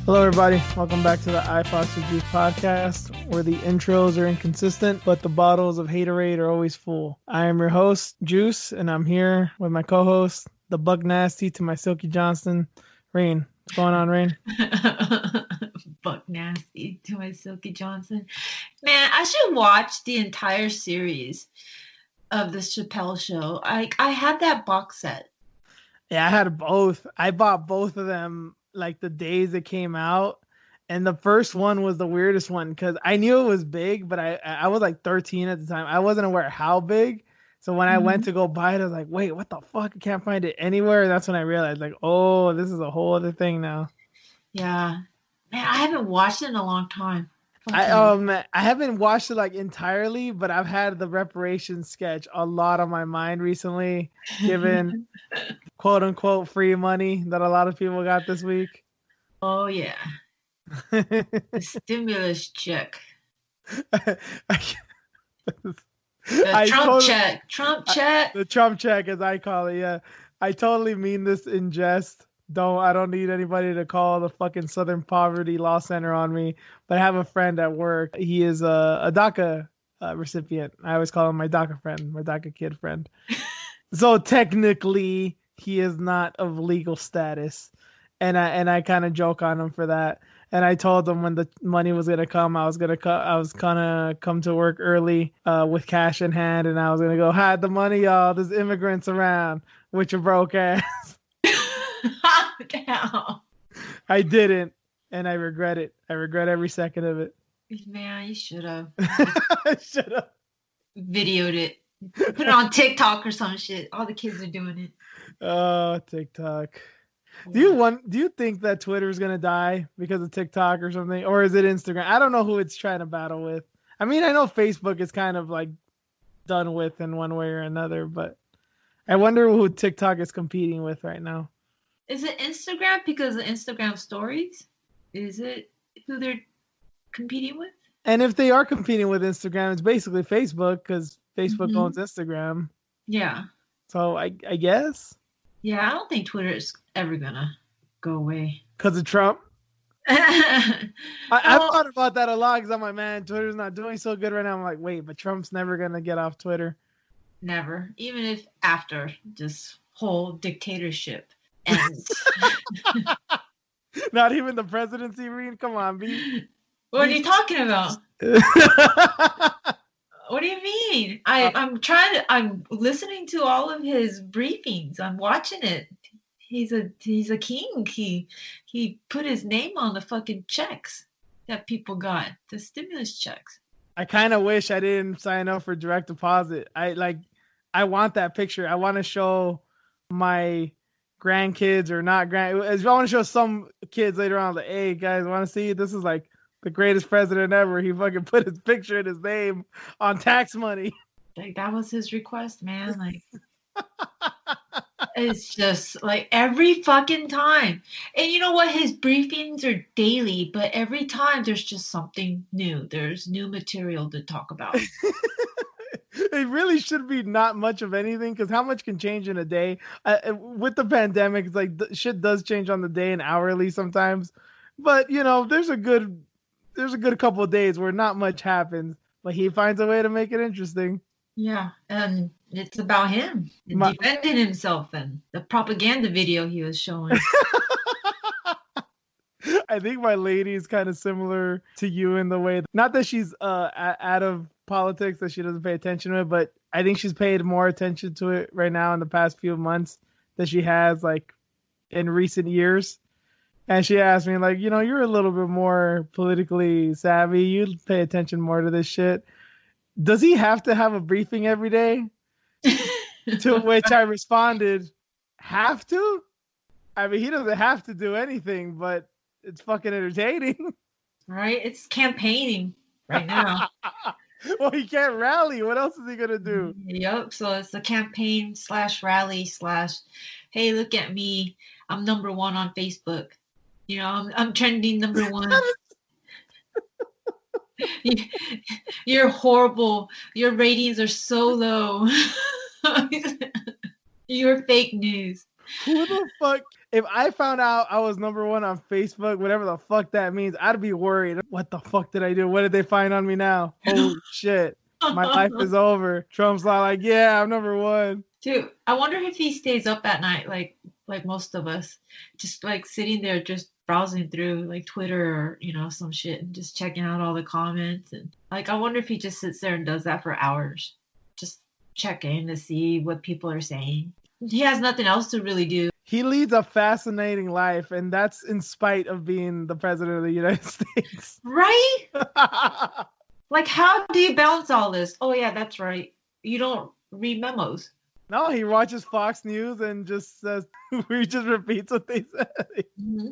Hello, everybody. Welcome back to the iFoster Juice podcast, where the intros are inconsistent, but the bottles of Haterade are always full. I am your host, Juice, and I'm here with my co-host, the Buck Nasty to my Silky Johnson, Rain. What's going on, Rain? Buck Nasty to my Silky Johnson. Man, I should watch the entire series of the Chappelle Show. I had that box set. Yeah, I had both. I bought both of them like the days it came out, and the first one was the weirdest one because I knew it was big, but I was like 13 at the time. I wasn't aware how big, so when I went to go buy it, I was like, wait, what the fuck? I can't find it anywhere. That's when I realized, like, oh, this is a whole other thing now. Yeah, man, I haven't watched it in a long time. I haven't watched it like entirely, but I've had the reparations sketch a lot on my mind recently, given quote unquote free money that a lot of people got this week. Oh yeah. The stimulus check. The Trump check. The Trump check, as I call it. Yeah, I totally mean this in jest. I don't need anybody to call the fucking Southern Poverty Law Center on me. But I have a friend at work. He is a DACA recipient. I always call him my DACA friend, my DACA kid friend. So technically, he is not of legal status, and I kind of joke on him for that. And I told him when the money was gonna come, I was gonna come to work early with cash in hand, and I was gonna go hide the money, y'all. There's immigrants around with your broke ass. Down. I didn't, and I regret it. I regret every second of it. Man, you should have. I should have videoed it. Put it on TikTok or some shit. All the kids are doing it. Oh, TikTok. Do you think that Twitter is gonna die because of TikTok or something, or is it Instagram? I don't know who it's trying to battle with. I mean, I know Facebook is kind of like done with in one way or another, but I wonder who TikTok is competing with right now. Is it Instagram because of Instagram stories? Is it who they're competing with? And if they are competing with Instagram, it's basically Facebook because Facebook owns Instagram. Yeah. So I guess. Yeah, I don't think Twitter is ever gonna go away. Because of Trump? I've thought about that a lot because I'm like, man, Twitter's not doing so good right now. I'm like, wait, but Trump's never going to get off Twitter. Never. Even if after this whole dictatorship ends. Not even the presidency, Reen? Come on, B. What are you talking about? What do you mean? I'm listening to all of his briefings. I'm watching it. He's a king. He put his name on the fucking checks that people got, the stimulus checks. I kind of wish I didn't sign up for direct deposit. I want that picture. I want to show my grandkids or not I want to show some kids later on, like, hey guys, want to see? This is like the greatest president ever. He fucking put his picture and his name on tax money. Like, that was his request, man. Like, it's just like every fucking time. And you know what? His briefings are daily, but every time there's just something new. There's new material to talk about. It really should be not much of anything because how much can change in a day? With the pandemic, it's like shit does change on the day and hourly sometimes. But, you know, there's a good couple of days where not much happens, but he finds a way to make it interesting. Yeah, and it's about him defending himself and the propaganda video he was showing. I think my lady is kind of similar to you in the way, not that she's out of politics, that she doesn't pay attention to it, but I think she's paid more attention to it right now in the past few months than she has like in recent years. And she asked me, like, you know, you're a little bit more politically savvy. You pay attention more to this shit. Does he have to have a briefing every day? To which I responded, have to? I mean, he doesn't have to do anything, but it's fucking entertaining. Right? It's campaigning right now. Well, he can't rally. What else is he gonna do? Yep. So it's a campaign slash rally slash, hey, look at me. I'm number one on Facebook. You know, I'm trending number one. You're horrible. Your ratings are so low. You're fake news. Who the fuck? If I found out I was number one on Facebook, whatever the fuck that means, I'd be worried. What the fuck did I do? What did they find on me now? Holy shit. My life is over. Trump's like, yeah, I'm number one. Dude, I wonder if he stays up at night like most of us, just like sitting there just browsing through like Twitter or some shit and just checking out all the comments and like I wonder if he just sits there and does that for hours, just checking to see what people are saying. He has nothing else to really do. He leads a fascinating life, and that's in spite of being the president of the United States. Right? Like, how do you balance all this? Oh, yeah, that's right. You don't read memos. No, he watches Fox News and just says, he just repeats what they say. Mm-hmm.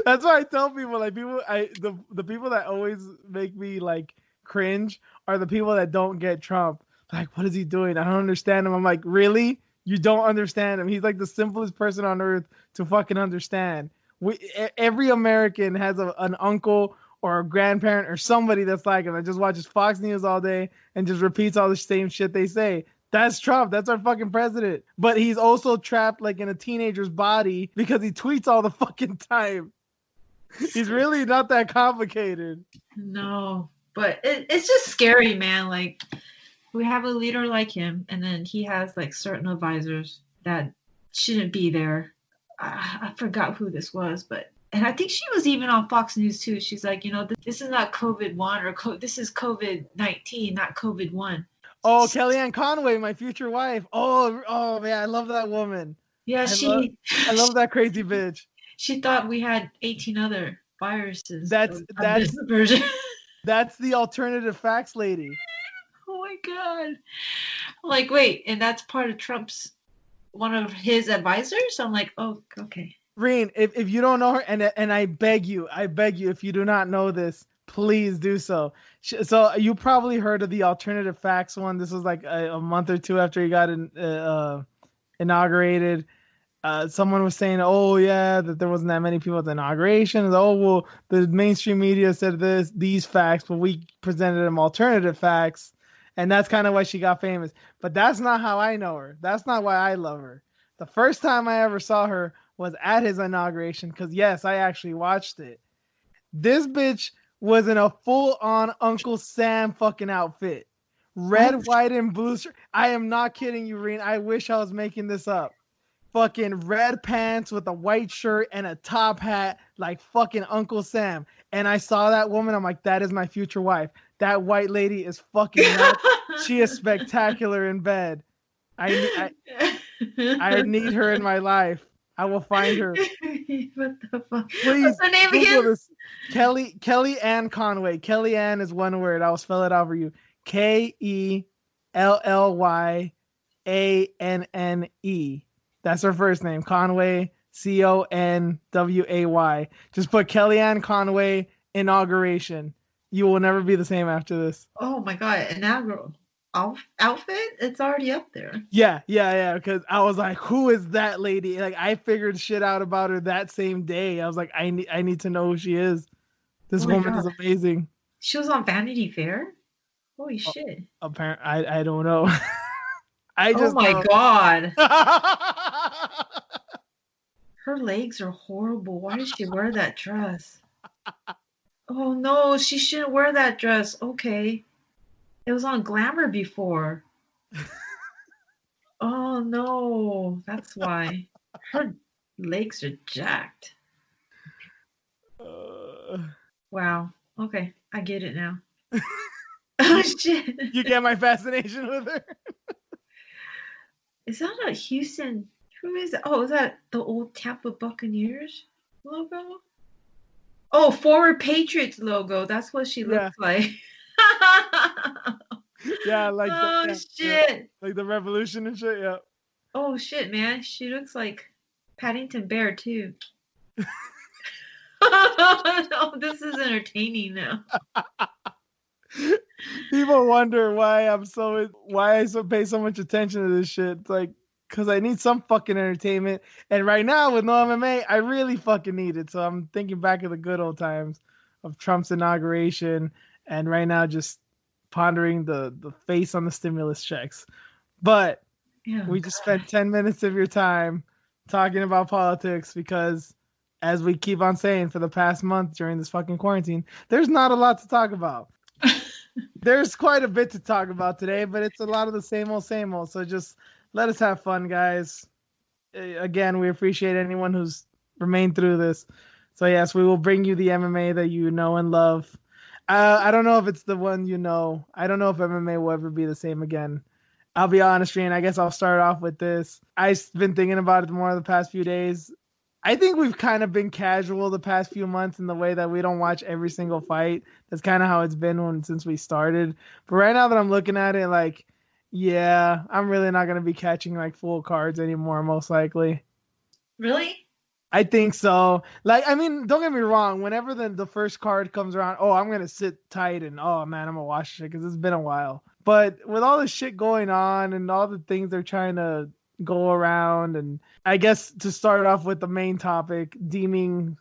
That's why I tell people, like, the people that always make me, like, cringe are the people that don't get Trump. Like, what is he doing? I don't understand him. I'm like, really? You don't understand him. He's like the simplest person on earth to fucking understand. Every American has an uncle or a grandparent or somebody that's like him that just watches Fox News all day and just repeats all the same shit they say. That's Trump. That's our fucking president. But he's also trapped like in a teenager's body because he tweets all the fucking time. He's really not that complicated. No, but it's just scary, man. Like, we have a leader like him, and then he has like certain advisors that shouldn't be there. I forgot who this was, and I think she was even on Fox News too. She's like, this is not COVID-1 or this is COVID-19, not COVID-1. Oh, Kellyanne Conway, my future wife. Oh man, I love that woman. Yeah, I love that crazy bitch. She thought we had 18 other viruses. That's the version. That's the alternative facts lady. Oh my god! Like, wait, and that's part of Trump's one of his advisors. I'm like, oh, okay. Reen, if you don't know her, and I beg you, if you do not know this, please do so. So you probably heard of the alternative facts one. This was like a month or two after he got inaugurated. Someone was saying, oh yeah, that there wasn't that many people at the inauguration. Oh well, the mainstream media said these facts, but we presented them alternative facts. And that's kind of why she got famous. But that's not how I know her. That's not why I love her. The first time I ever saw her was at his inauguration because, yes, I actually watched it. This bitch was in a full-on Uncle Sam fucking outfit. Red, white, and blue shirt. I am not kidding you, Reen. I wish I was making this up. Fucking red pants with a white shirt and a top hat like fucking Uncle Sam. And I saw that woman. I'm like, that is my future wife. That white lady is fucking nuts. She is spectacular in bed. I need her in my life. I will find her. What the fuck? Please. What's her name again? This. Kellyanne Conway. Kellyanne is one word. I'll spell it out for you. Kellyanne. That's her first name. Conway. Conway. Just put Kellyanne Conway inauguration. You will never be the same after this. Oh my god, inaugural outfit? It's already up there. Yeah. Because I was like, who is that lady? Like, I figured shit out about her that same day. I was like, I need to know who she is. This woman is amazing. She was on Vanity Fair? Holy shit. Apparently, I don't know. Oh my god. Her legs are horrible. Why did she wear that dress? Oh no, she shouldn't wear that dress. Okay. It was on Glamour before. Oh no, that's why. Her legs are jacked. Wow. Okay, I get it now. Oh shit. You get my fascination with her? Is that a Houston? Who is that? Oh, is that the old Tampa Buccaneers logo? Oh, former Patriots logo. That's what she looks like. Yeah, like shit. Like the revolution and shit, yeah. Oh shit, man. She looks like Paddington Bear too. Oh, this is entertaining now. People wonder why I pay so much attention to this shit. It's like because I need some fucking entertainment, and right now with no MMA, I really fucking need it. So I'm thinking back of the good old times of Trump's inauguration, and right now just pondering the face on the stimulus checks. But Oh we just spent 10 minutes of your time talking about politics because, as we keep on saying for the past month during this fucking quarantine, there's not a lot to talk about. God. There's quite a bit to talk about today, but it's a lot of the same old, same old. So just let us have fun, guys. Again, we appreciate anyone who's remained through this. So yes, we will bring you the MMA that you know and love. I don't know if it's the one you know. I don't know if MMA will ever be the same again. I'll be honest, Shane. I guess I'll start off with this. I've been thinking about it more the past few days. I think we've kind of been casual the past few months in the way that we don't watch every single fight. That's kind of how it's been since we started. But right now that I'm looking at it, like, yeah, I'm really not gonna be catching like full cards anymore, most likely. Really? I think so. Like, I mean, don't get me wrong. Whenever the first card comes around, oh, I'm gonna sit tight and oh man, I'm gonna watch it because it's been a while. But with all the shit going on and all the things they're trying to go around, and I guess to start off with the main topic, deeming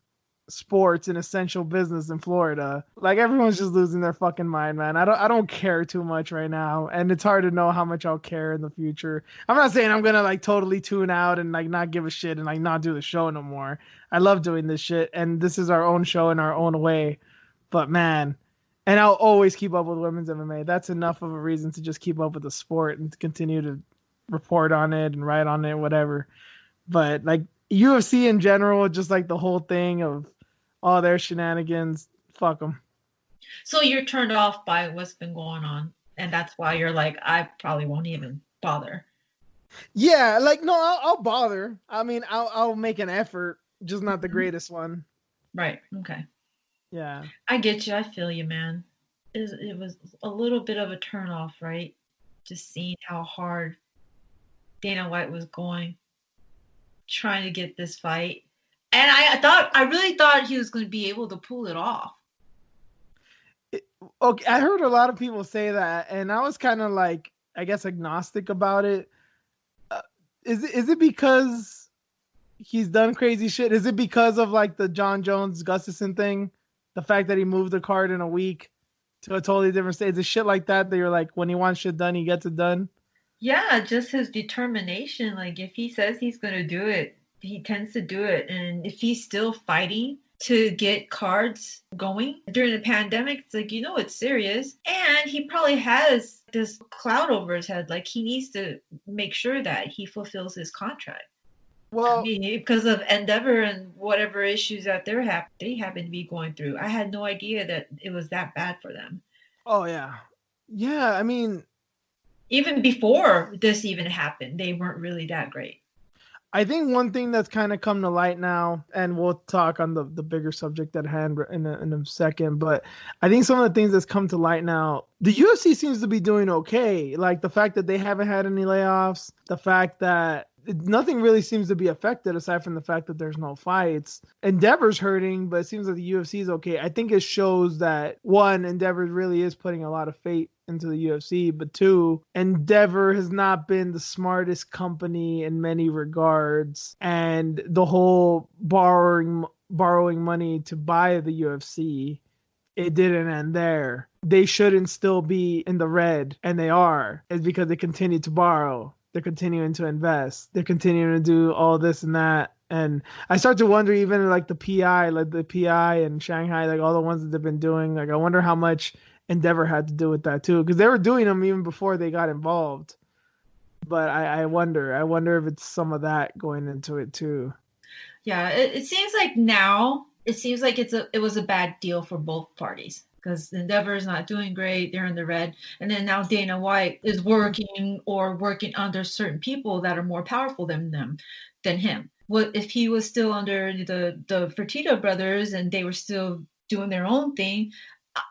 sports an essential business in Florida. Like everyone's just losing their fucking mind, man. I don't care too much right now, and it's hard to know how much I'll care in the future. I'm not saying I'm gonna like totally tune out and like not give a shit and like not do the show no more. I love doing this shit, and this is our own show in our own way. But man, and I'll always keep up with women's MMA. That's enough of a reason to just keep up with the sport and to continue to report on it and write on it, whatever. But like UFC in general, just like the whole thing of all their shenanigans. Fuck them. So you're turned off by what's been going on, and that's why you're like, I probably won't even bother. Yeah, like no, I'll bother. I mean, I'll make an effort, just not the Mhm. greatest one. Right. Okay. Yeah. I get you. I feel you, man. It was a little bit of a turn off, right? Just seeing how hard Dana White was going, trying to get this fight. And I really thought he was going to be able to pull it off. Okay, I heard a lot of people say that, and I was kind of like, I guess, agnostic about it. Uh, is it because he's done crazy shit? Is it because of like the Jon Jones Gustafson thing, the fact that he moved the card in a week to a totally different state? Is it shit like that that you're like, when he wants shit done, he gets it done? Yeah, just his determination. Like if he says he's going to do it, he tends to do it. And if he's still fighting to get cards going during the pandemic, it's like, it's serious. And he probably has this cloud over his head. Like he needs to make sure that he fulfills his contract. I Well, mean, because of Endeavor and whatever issues that they happen to be going through. I had no idea that it was that bad for them. oh yeah, yeah. I mean, Even before this even happened, they weren't really that great. I think one thing that's kind of come to light now, and we'll talk on the bigger subject at hand in a second, but I think some of the things that's come to light now, the UFC seems to be doing okay. Like the fact that they haven't had any layoffs, the fact that nothing really seems to be affected aside from the fact that there's no fights. Endeavor's hurting, but it seems like the UFC is okay. I think it shows that one, Endeavor really is putting a lot of faith into the UFC, but two, Endeavor has not been the smartest company in many regards, and the whole borrowing money to buy the UFC, it didn't end there. They shouldn't still be in the red, and they are. It's because they continue to borrow. They're continuing to invest. They're continuing to do all this and that. And I start to wonder, even like the PI in Shanghai, like all the ones that they've been doing, like I wonder how much Endeavor had to do with that too, because they were doing them even before they got involved. But I wonder if it's some of that going into it too. Yeah, it seems like now it seems like it was a bad deal for both parties because Endeavor is not doing great; they're in the red, and then now Dana White is working under certain people that are more powerful than him. What if he was still under the Fertitta brothers and they were still doing their own thing?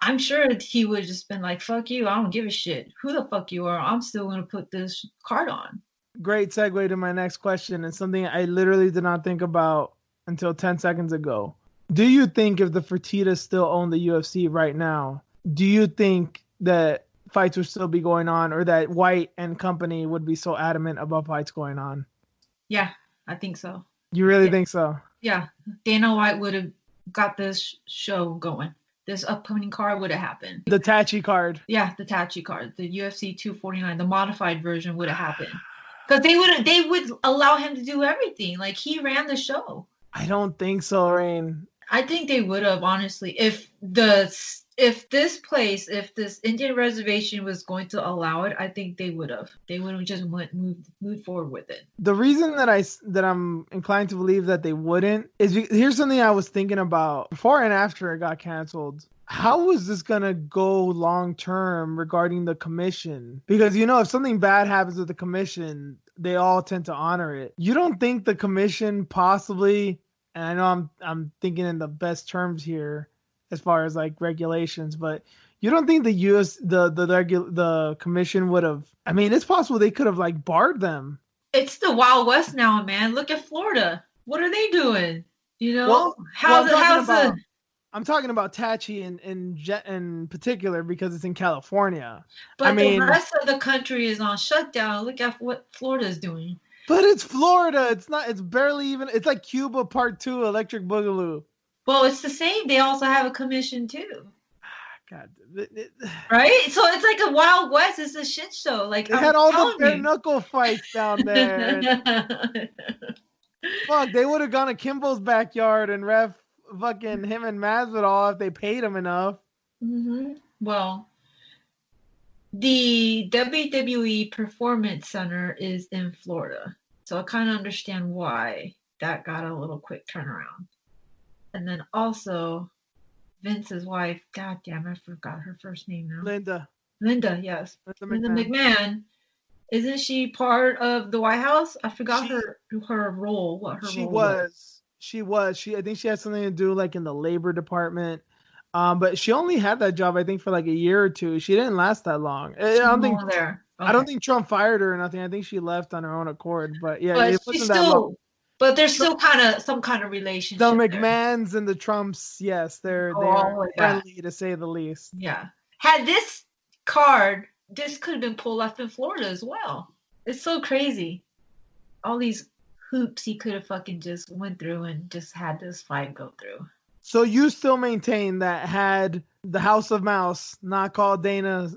I'm sure he would have just been like, "Fuck you! I don't give a shit who the fuck you are. I'm still gonna put this card on." Great segue to my next question, and something I literally did not think about until 10 seconds ago. Do you think if the Fertittas still own the UFC right now, do you think that fights would still be going on, or that White and company would be so adamant about fights going on. Yeah, I think so. You really Yeah. think so? Yeah, Dana White would have got this show going. This upcoming card would have happened. The Tachi card. Yeah, the Tachi card, the UFC 249, the modified version would have happened. Because they would allow him to do everything. Like, he ran the show. I don't think so, Rain. I think they would have, honestly, if this Indian reservation was going to allow it. I think they would have. They would have just moved forward with it. The reason that I'm inclined to believe that they wouldn't is here's something I was thinking about before and after it got canceled. How was this gonna go long term regarding the commission? Because if something bad happens with the commission, they all tend to honor it. You don't think the commission possibly, and I know I'm thinking in the best terms here as far as like regulations, but you don't think the commission would have? I mean, it's possible they could have like barred them. It's the Wild West now, man. Look at Florida. What are they doing? I'm talking about Tachi in particular because it's in California. But the rest of the country is on shutdown. Look at what Florida is doing. But it's Florida. It's not. It's barely even. It's like Cuba Part 2, Electric Boogaloo. Well, it's the same. They also have a commission too. God. Right? So it's like a Wild West. It's a shit show. Like, they had all the bare knuckle fights down there. Fuck, they would have gone to Kimbo's backyard and ref fucking him and Masvidal if they paid him enough. Mm-hmm. Well, the WWE Performance Center is in Florida. So I kind of understand why that got a little quick turnaround. And then also, Vince's wife, god damn, I forgot her first name now. Linda, yes. Linda McMahon. Isn't she part of the White House? I forgot her role. What her role was. She was. I think she had something to do like in the labor department. But she only had that job, I think, for like a year or two. She didn't last that long. I don't think Trump fired her or nothing. I think she left on her own accord. But yeah, it wasn't that long. But there's still some kind of relationship. The McMahons and the Trumps, yes, they're friendly to say the least. Yeah. Had this card, this could have been pulled off in Florida as well. It's so crazy. All these hoops he could have fucking just went through and just had this fight go through. So you still maintain that had the House of Mouse not called Dana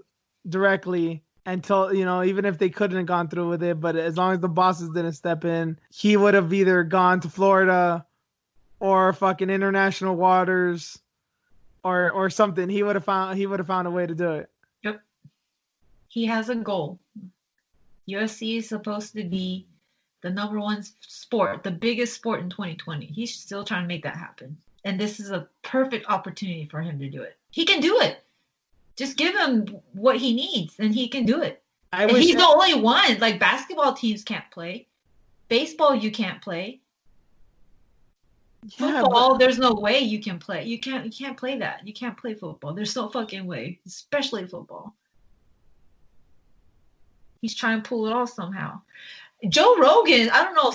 directly until, even if they couldn't have gone through with it, but as long as the bosses didn't step in, he would have either gone to Florida or fucking international waters or something. He would have found a way to do it. Yep. He has a goal. UFC is supposed to be the number one sport, the biggest sport in 2020. He's still trying to make that happen. And this is a perfect opportunity for him to do it. He can do it. Just give him what he needs, and he can do it. He's the only one. Like, basketball teams can't play. Baseball, you can't play. Yeah, football, there's no way you can play. You can't play that. You can't play football. There's no fucking way, especially football. He's trying to pull it off somehow. Joe Rogan, I don't know.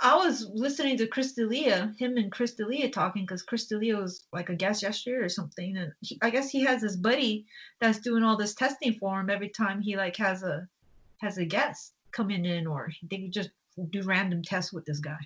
I was listening to Chris D'Elia, him and Chris D'Elia talking, because Chris D'Elia was like a guest yesterday or something, and I guess he has his buddy that's doing all this testing for him every time he like has a guest coming in, or they could just do random tests with this guy.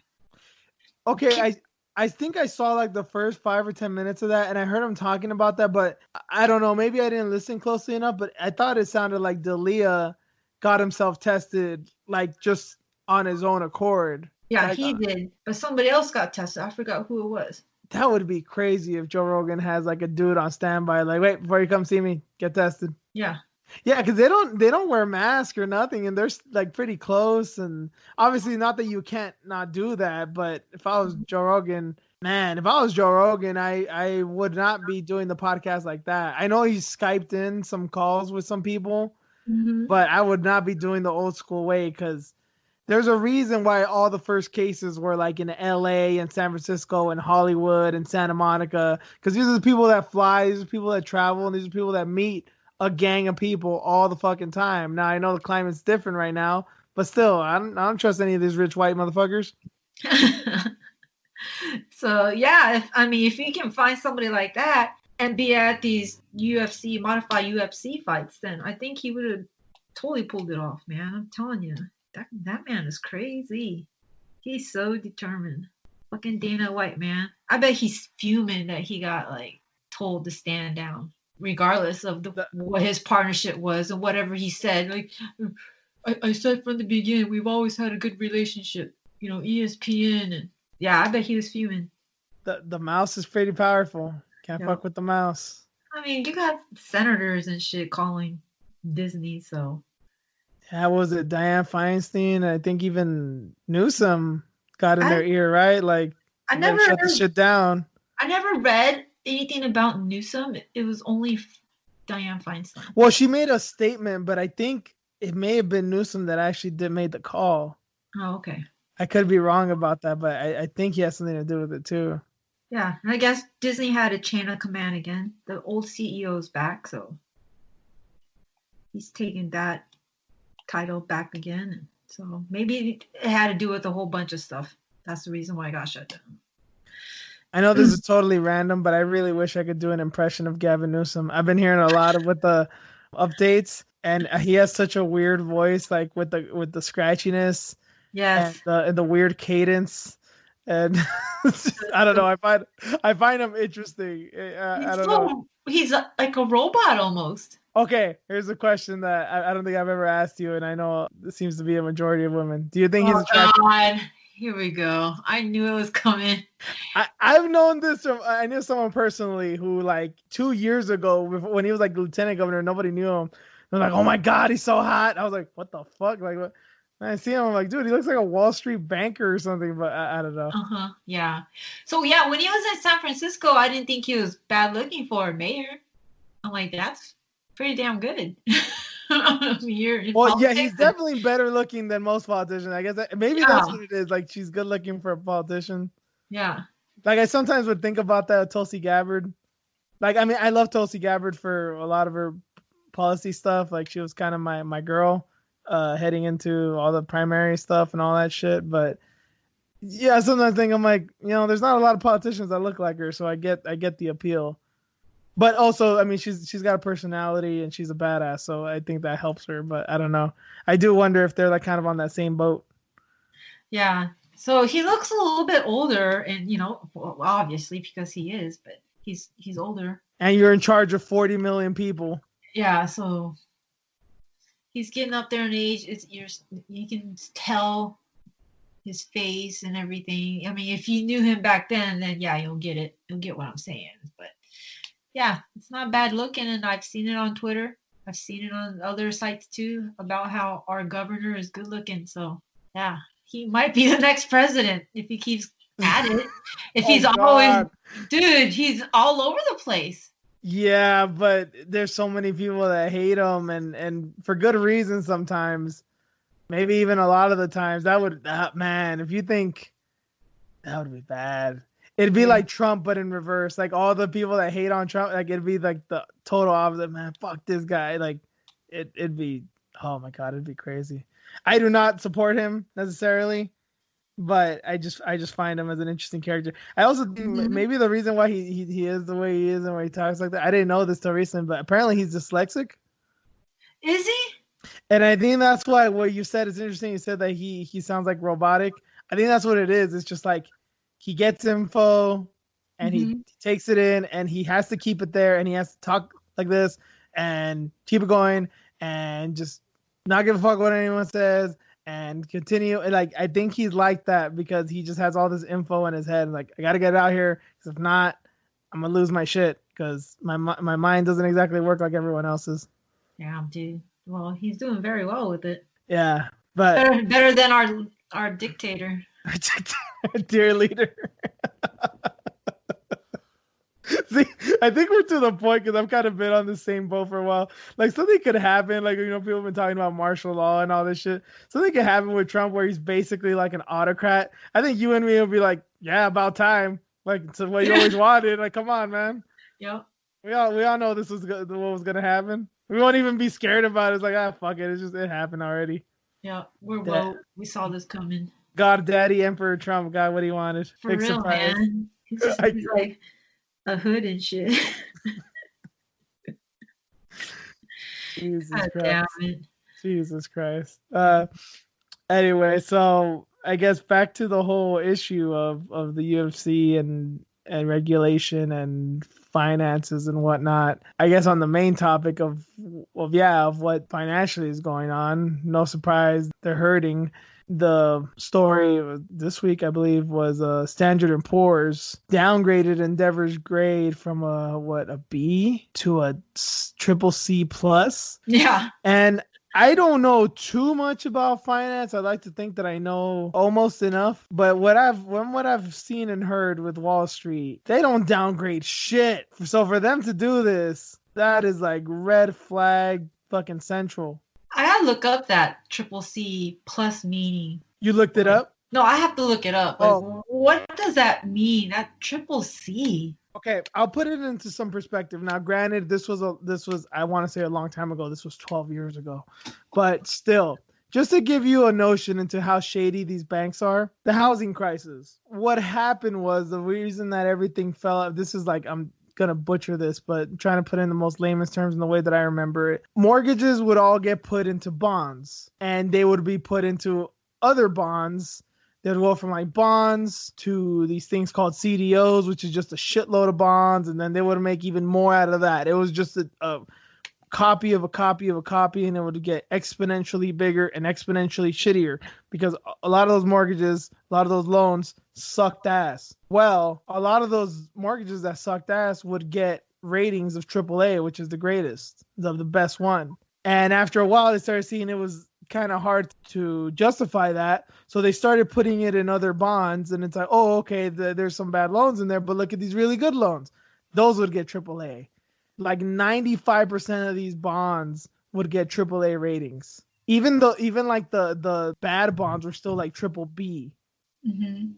Okay, I think I saw like the first 5 or 10 minutes of that, and I heard him talking about that, but I don't know, maybe I didn't listen closely enough, but I thought it sounded like D'Elia got himself tested like just on his own accord. Yeah, like, he did, but somebody else got tested. I forgot who it was. That would be crazy if Joe Rogan has like a dude on standby, like, wait, before you come see me, get tested. Yeah. Yeah, because they don't wear masks or nothing, and they're like pretty close. And obviously, not that you can't not do that, but if I was Joe Rogan, I would not be doing the podcast like that. I know he's Skyped in some calls with some people, but I would not be doing the old school way, because there's a reason why all the first cases were like in LA and San Francisco and Hollywood and Santa Monica, because these are the people that fly, these are people that travel, and these are people that meet a gang of people all the fucking time. Now, I know the climate's different right now, but still, I don't trust any of these rich white motherfuckers. So, yeah, if you can find somebody like that, and be at these UFC modified UFC fights, then I think he would have totally pulled it off, man. I'm telling you, that man is crazy. He's so determined. Fucking Dana White, man. I bet he's fuming that he got like told to stand down, regardless of what his partnership was and whatever he said. Like, I said from the beginning, we've always had a good relationship. ESPN and yeah, I bet he was fuming. The mouse is pretty powerful. Can't fuck with the mouse. I mean, you got senators and shit calling Disney, so. How was it? Dianne Feinstein, I think even Newsom got in their ear, right? Like, I never shut the shit down. I never read anything about Newsom. It was only Dianne Feinstein. Well, she made a statement, but I think it may have been Newsom that actually made the call. Oh, okay. I could be wrong about that, but I think he has something to do with it too. Yeah, and I guess Disney had a chain of command again. The old CEO is back, so he's taking that title back again. So maybe it had to do with a whole bunch of stuff. That's the reason why I got shut down. I know this is totally random, but I really wish I could do an impression of Gavin Newsom. I've been hearing a lot of with the updates, and he has such a weird voice, like with the scratchiness, yes, and the weird cadence, and I don't know. I find him interesting. I don't know. He's like a robot almost. Okay, here's a question that I don't think I've ever asked you, and I know this seems to be a majority of women. Do you think he's attractive? God. Here we go. I knew it was coming. I've known this from, I knew someone personally who like 2 years ago when he was like lieutenant governor, nobody knew him. They're like, oh my God, he's so hot. I was like, what the fuck? Like, what? And I see him, I'm like, dude, he looks like a Wall Street banker or something, but I don't know. Yeah. So yeah, when he was in San Francisco, I didn't think he was bad looking for a mayor. I'm like, that's pretty damn good. Well, yeah, he's definitely better looking than most politicians. I guess maybe that's what it is. Like, she's good looking for a politician. Yeah. Like, I sometimes would think about that with Tulsi Gabbard. Like, I mean, I love Tulsi Gabbard for a lot of her policy stuff. Like, she was kind of my girl heading into all the primary stuff and all that shit. But yeah, sometimes I think I'm like, there's not a lot of politicians that look like her, so I get the appeal. But also, I mean, she's got a personality and she's a badass, so I think that helps her. But I don't know. I do wonder if they're like kind of on that same boat. Yeah. So he looks a little bit older, and obviously because he is, but he's older. And you're in charge of 40 million people. Yeah. So he's getting up there in age. You can tell his face and everything. I mean, if you knew him back then yeah, you'll get it. You'll get what I'm saying. But yeah, it's not bad looking, and I've seen it on Twitter. I've seen it on other sites too about how our governor is good looking. So yeah, he might be the next president if he keeps at it. If he's always, dude, he's all over the place. Yeah, but there's so many people that hate him, and for good reason sometimes. Maybe even a lot of the times man, if you think that would be bad. It'd be like Trump, but in reverse. Like all the people that hate on Trump, like it'd be like the total opposite. Man, fuck this guy. Like it'd be, oh my God, it'd be crazy. I do not support him necessarily, but I just find him as an interesting character. I also think maybe the reason why he is the way he is and why he talks like that. I didn't know this till recently, but apparently he's dyslexic. Is he? And I think that's why what you said is interesting. You said that he sounds like robotic. I think that's what it is. It's just like, he gets info and he takes it in and he has to keep it there and he has to talk like this and keep it going and just not give a fuck what anyone says and continue. And like, I think he's like that because he just has all this info in his head. And like, I got to get it out here. Because if not, I'm going to lose my shit because my mind doesn't exactly work like everyone else's. Yeah, dude. Well, he's doing very well with it. Yeah. But better than our dictator. Dear leader. See, I think we're to the point because I've kind of been on the same boat for a while. Like something could happen, like people have been talking about martial law and all this shit. Something could happen with Trump where he's basically like an autocrat. I think you and me will be like, yeah, about time. Like it's what you always wanted. Like, come on, man. Yep. We all know this was what was gonna happen. We won't even be scared about it. It's like, fuck it. It happened already. Yeah, we saw this coming. God, Daddy, Emperor Trump got what he wanted. For real, man. He's like, a hood and shit. Jesus God damn Christ. it. Jesus Christ. Anyway, so I guess back to the whole issue of the UFC and regulation and finances and whatnot. I guess on the main topic of what financially is going on, no surprise they're hurting. The story this week, I believe, was Standard and Poor's downgraded Endeavor's grade from a B to a triple C plus. Yeah. And I don't know too much about finance. I like to think that I know almost enough, but what I've seen and heard with Wall Street, they don't downgrade shit. So for them to do this, that is like red flag fucking central. I gotta look up that triple C plus meaning. You looked it up? No, I have to look it up. Like, Oh, what does that mean? That triple C. okay. I'll put it into some perspective. Now, granted, this was I want to say a long time ago. This was 12 years ago, but still, just to give you a notion into how shady these banks are, the housing crisis. What happened was the reason that everything fell out. This is like, I'm gonna butcher this, but I'm trying to put in the most layman's terms in the way that I remember it. Mortgages would all get put into bonds, and they would be put into other bonds. They'd go from like bonds to these things called CDOs, which is just a shitload of bonds, and then they would make even more out of that. It was just a copy of a copy of a copy, and it would get exponentially bigger and exponentially shittier because a lot of those mortgages, a lot of those loans sucked ass. Well, a lot of those mortgages that sucked ass would get ratings of AAA, which is the greatest, the best one. And after a while, they started seeing it was kind of hard to justify that. So they started putting it in other bonds, and it's like, oh, okay, there's some bad loans in there, but look at these really good loans. Those would get AAA. Like 95% of these bonds would get AAA ratings. Even like the bad bonds were still like triple B. Mm-hmm.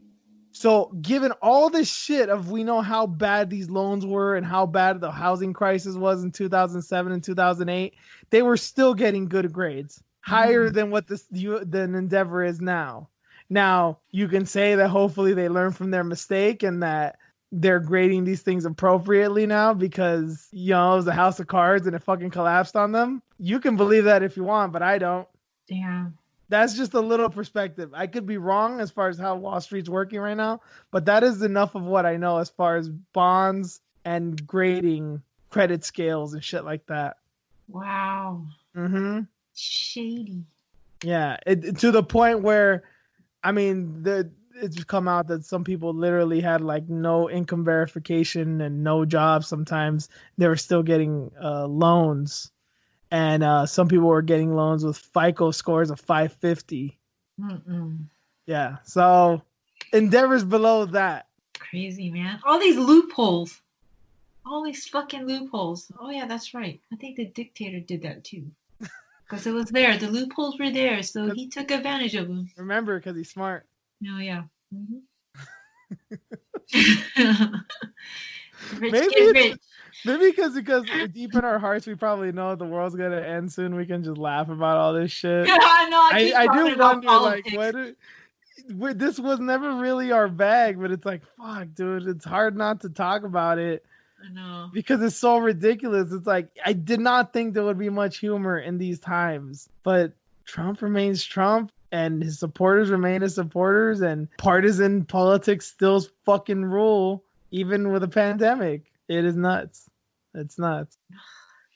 So given all this shit of we know how bad these loans were and how bad the housing crisis was in 2007 and 2008, they were still getting good grades, higher than what than Endeavor is now. Now, you can say that hopefully they learn from their mistake and that they're grading these things appropriately now because, it was a house of cards and it fucking collapsed on them. You can believe that if you want, but I don't. Damn. That's just a little perspective. I could be wrong as far as how Wall Street's working right now, but that is enough of what I know as far as bonds and grading credit scales and shit like that. Wow. Mm-hmm. Shady. Yeah, to the point where, I mean, it's come out that some people literally had like no income verification and no job. Sometimes they were still getting loans. And some people were getting loans with FICO scores of 550. Mm-mm. Yeah. So Endeavor's below that. Crazy, man. All these loopholes. All these fucking loopholes. Oh, yeah, that's right. I think the dictator did that too. Because it was there. The loopholes were there. So he took advantage of them. Remember, because he's smart. Oh, yeah. Mm-hmm. Rich Maybe get rich. Maybe because deep in our hearts we probably know the world's gonna end soon. We can just laugh about all this shit. I know. I do wonder, like, politics. this was never really our bag, but it's like, fuck, dude, it's hard not to talk about it I know. because it's so ridiculous. It's like I did not think there would be much humor in these times, but Trump remains Trump. And his supporters remain his supporters, and partisan politics still fucking rule, even with a pandemic. It is nuts. It's nuts.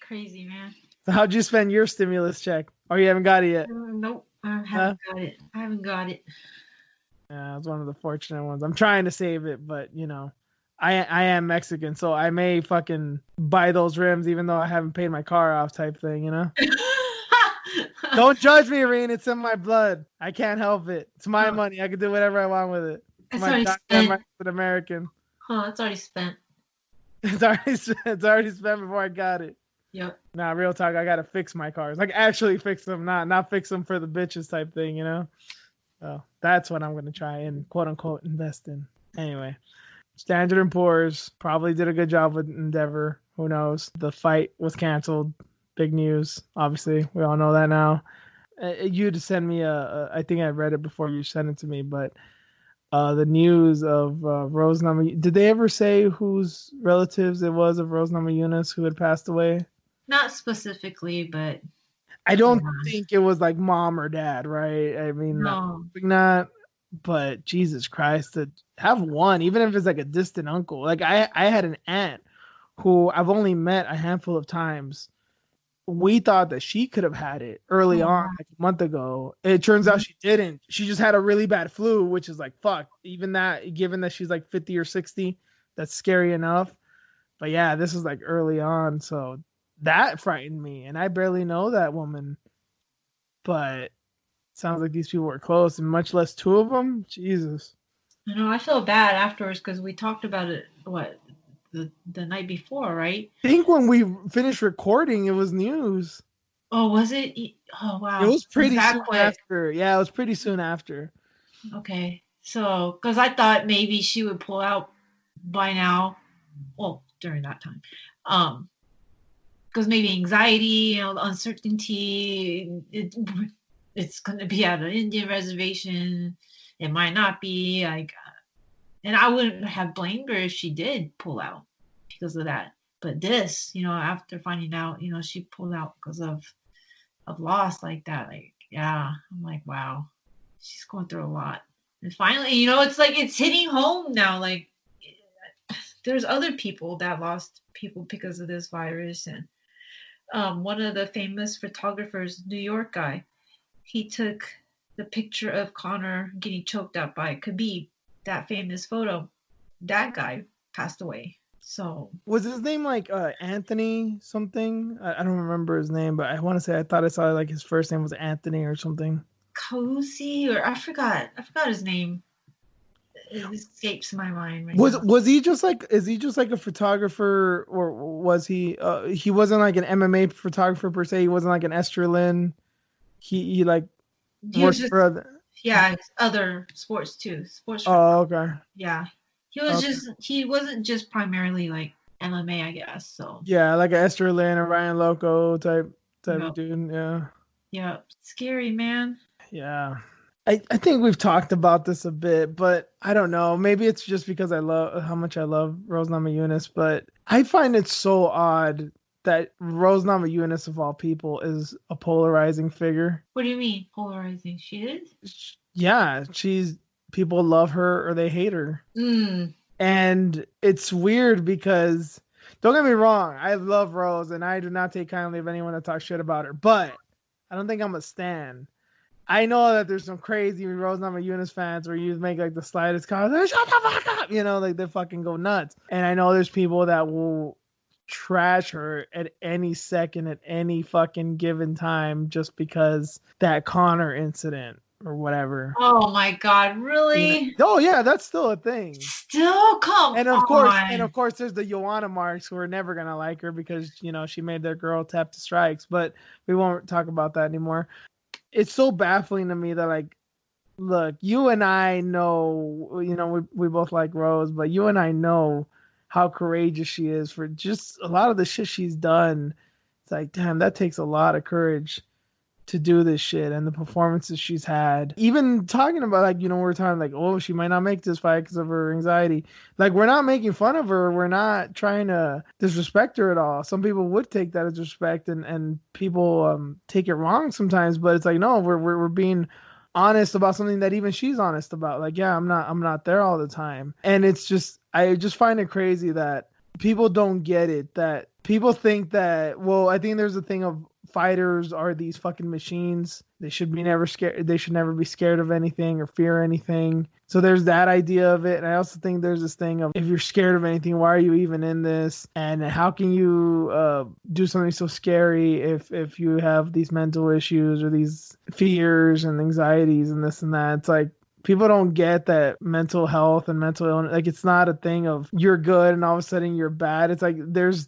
Crazy, man. So how'd you spend your stimulus check? Oh, you haven't got it yet? Nope. I haven't got it. I haven't got it. Yeah, it's one of the fortunate ones. I'm trying to save it, but I am Mexican, so I may fucking buy those rims even though I haven't paid my car off type thing, Don't judge me, Irene. It's in my blood. I can't help it. It's my money. I can do whatever I want with it. It's already spent. I'm American. Huh, it's already spent. It's already spent before I got it. Yep. Nah, real talk. I gotta fix my cars. Like actually fix them, not fix them for the bitches type thing, So that's what I'm gonna try and quote unquote invest in. Anyway, Standard and Poor's probably did a good job with Endeavor. Who knows? The fight was canceled. Big news. Obviously, we all know that now. You to send me I think I read it before you sent it to me, but the news of Rose Namajunas. Did they ever say whose relatives it was of Rose Namajunas who had passed away? Not specifically, but I yeah. don't think it was like mom or dad, right? I mean, No. not. But Jesus Christ, to have one, even if it's like a distant uncle. Like I had an aunt who I've only met a handful of times. We thought that she could have had it early Oh, on, wow. like a month ago. It turns out she didn't. She just had a really bad flu, which is like fuck. Even that, given that she's like 50 or 60, that's scary enough. But yeah, this is like early on, so that frightened me. And I barely know that woman, but sounds like these people were close, and much less two of them. Jesus. I know. I feel bad afterwards because we talked about it. What the night before, right? I think when we finished recording, it was news. Oh, was it? Oh, It wow. was It was pretty that soon quick. after. Yeah, it was pretty soon after. Okay. So, because I thought maybe she would pull out by now. Well, during that time. Um, because maybe anxiety, uncertainty. It's going to be at an Indian reservation. It might not be like, and I wouldn't have blamed her if she did pull out because of that. But this, after finding out, she pulled out because of loss like that. Like, yeah, I'm like, wow, she's going through a lot. And finally, it's like it's hitting home now. Like, there's other people that lost people because of this virus, and one of the famous photographers, New York guy, he took the picture of Connor getting choked up by Khabib, that famous photo. That guy passed away. So Was his name like Anthony something? I don't remember his name, but I want to say I thought I saw like his first name was Anthony or something. Cozy, or I forgot his name. It escapes my mind right Was now. was he just like is he just like a photographer or was he wasn't like an MMA photographer per se, he wasn't like an Esterlin. He like He was worked for just, other. yeah, other sports too. Sports Oh, photography. okay. Yeah. Okay. He wasn't just primarily like MMA, I guess. So, Yeah, like a Esterlin or Ryan Loco type of yep. dude. Yeah. Yep. Scary, man. Yeah. I think we've talked about this a bit, but I don't know. Maybe it's just because I love how much I love Rose Namajunas, but I find it so odd that Rose Namajunas of all people is a polarizing figure. What do you mean polarizing? She is? Yeah, she's people love her or they hate her. Mm. And it's weird because don't get me wrong, I love Rose and I do not take kindly of anyone that talks shit about her, but I don't think I'm a stan. I know that there's some crazy Rose Namajunas fans where you make like the slightest comment, like, shut the fuck up, like they fucking go nuts. And I know there's people that will trash her at any second, at any fucking given time, just because that Connor incident or whatever. Oh my God, really? Oh yeah, that's still a thing. Still? Come And of on. course, there's the Joanna Marks who are never gonna like her because she made their girl tap the strikes. But we won't talk about that anymore. It's so baffling to me that like, look, you and I know, we both like Rose, but you and I know how courageous she is for just a lot of the shit she's done. It's like, damn, that takes a lot of courage to do this shit and the performances she's had. Even talking about like, we're talking like, oh, she might not make this fight because of her anxiety. Like, we're not making fun of her. We're not trying to disrespect her at all. Some people would take that as respect and people take it wrong sometimes, but it's like, no, we're being honest about something that even she's honest about. Like, yeah, I'm not there all the time. And I just find it crazy that people don't get it, that people think that, well, I think there's a thing of fighters are these fucking machines. They should be never scared. They should never be scared of anything or fear anything. So there's that idea of it. And I also think there's this thing of, if you're scared of anything, why are you even in this? And how can you do something so scary if you have these mental issues or these fears and anxieties and this and that? It's like, people don't get that mental health and mental illness, like, it's not a thing of you're good and all of a sudden you're bad. It's like there's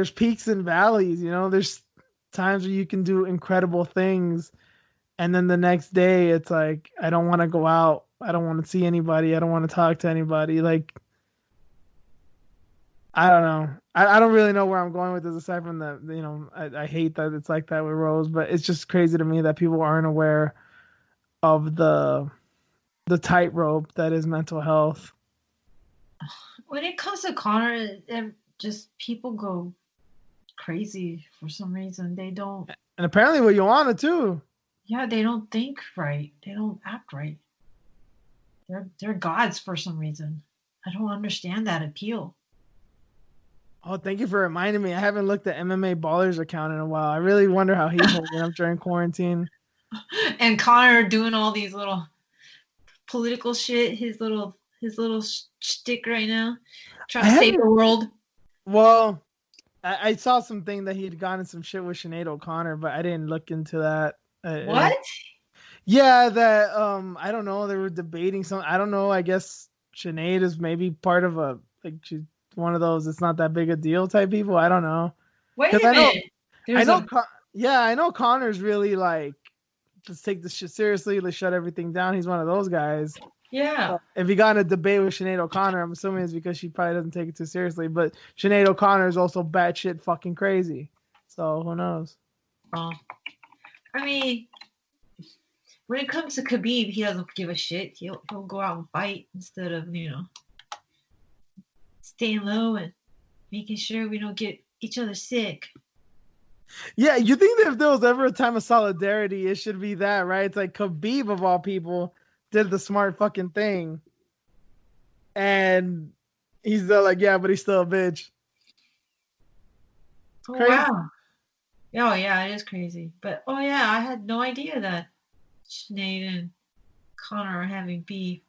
peaks and valleys, there's times where you can do incredible things and then the next day it's like, I don't want to go out, I don't want to see anybody, I don't want to talk to anybody. Like, I don't know. I don't really know where I'm going with this aside from that, I hate that it's like that with Rose, but it's just crazy to me that people aren't aware of the tightrope that is mental health. When it comes to Connor, just people go crazy for some reason. They don't. And apparently with Joanna too. Yeah, they don't think right. They don't act right. They're gods for some reason. I don't understand that appeal. Oh, thank you for reminding me. I haven't looked at MMA Baller's account in a while. I really wonder how he's holding up during quarantine. And Connor doing all these little political shit. His little shtick right now, trying I to save haven't. the world. Well, I saw something that he'd gotten some shit with Sinead O'Connor, but I didn't look into that. What? Yeah, that I don't know. They were debating some. I don't know. I guess Sinead is maybe part of a like she's one of those. It's not that big a deal type people. I don't know. Wait Because a minute. I There's know, a yeah, I know Connor's really like just take this shit seriously. Let's shut everything down. He's one of those guys. yeah. If he got in a debate with Sinead O'Connor, I'm assuming it's because she probably doesn't take it too seriously. But Sinead O'Connor is also batshit fucking crazy. So who knows? Oh, I mean, when it comes to Khabib, he doesn't give a shit. He'll go out and fight instead of staying low and making sure we don't get each other sick. Yeah, you think that if there was ever a time of solidarity, it should be that, right? It's like Khabib of all people did the smart fucking thing. And he's still like, yeah, but he's still a bitch. Oh Crazy. wow. Oh yeah, it is crazy. But oh yeah, I had no idea that Sinead and Connor are having beef.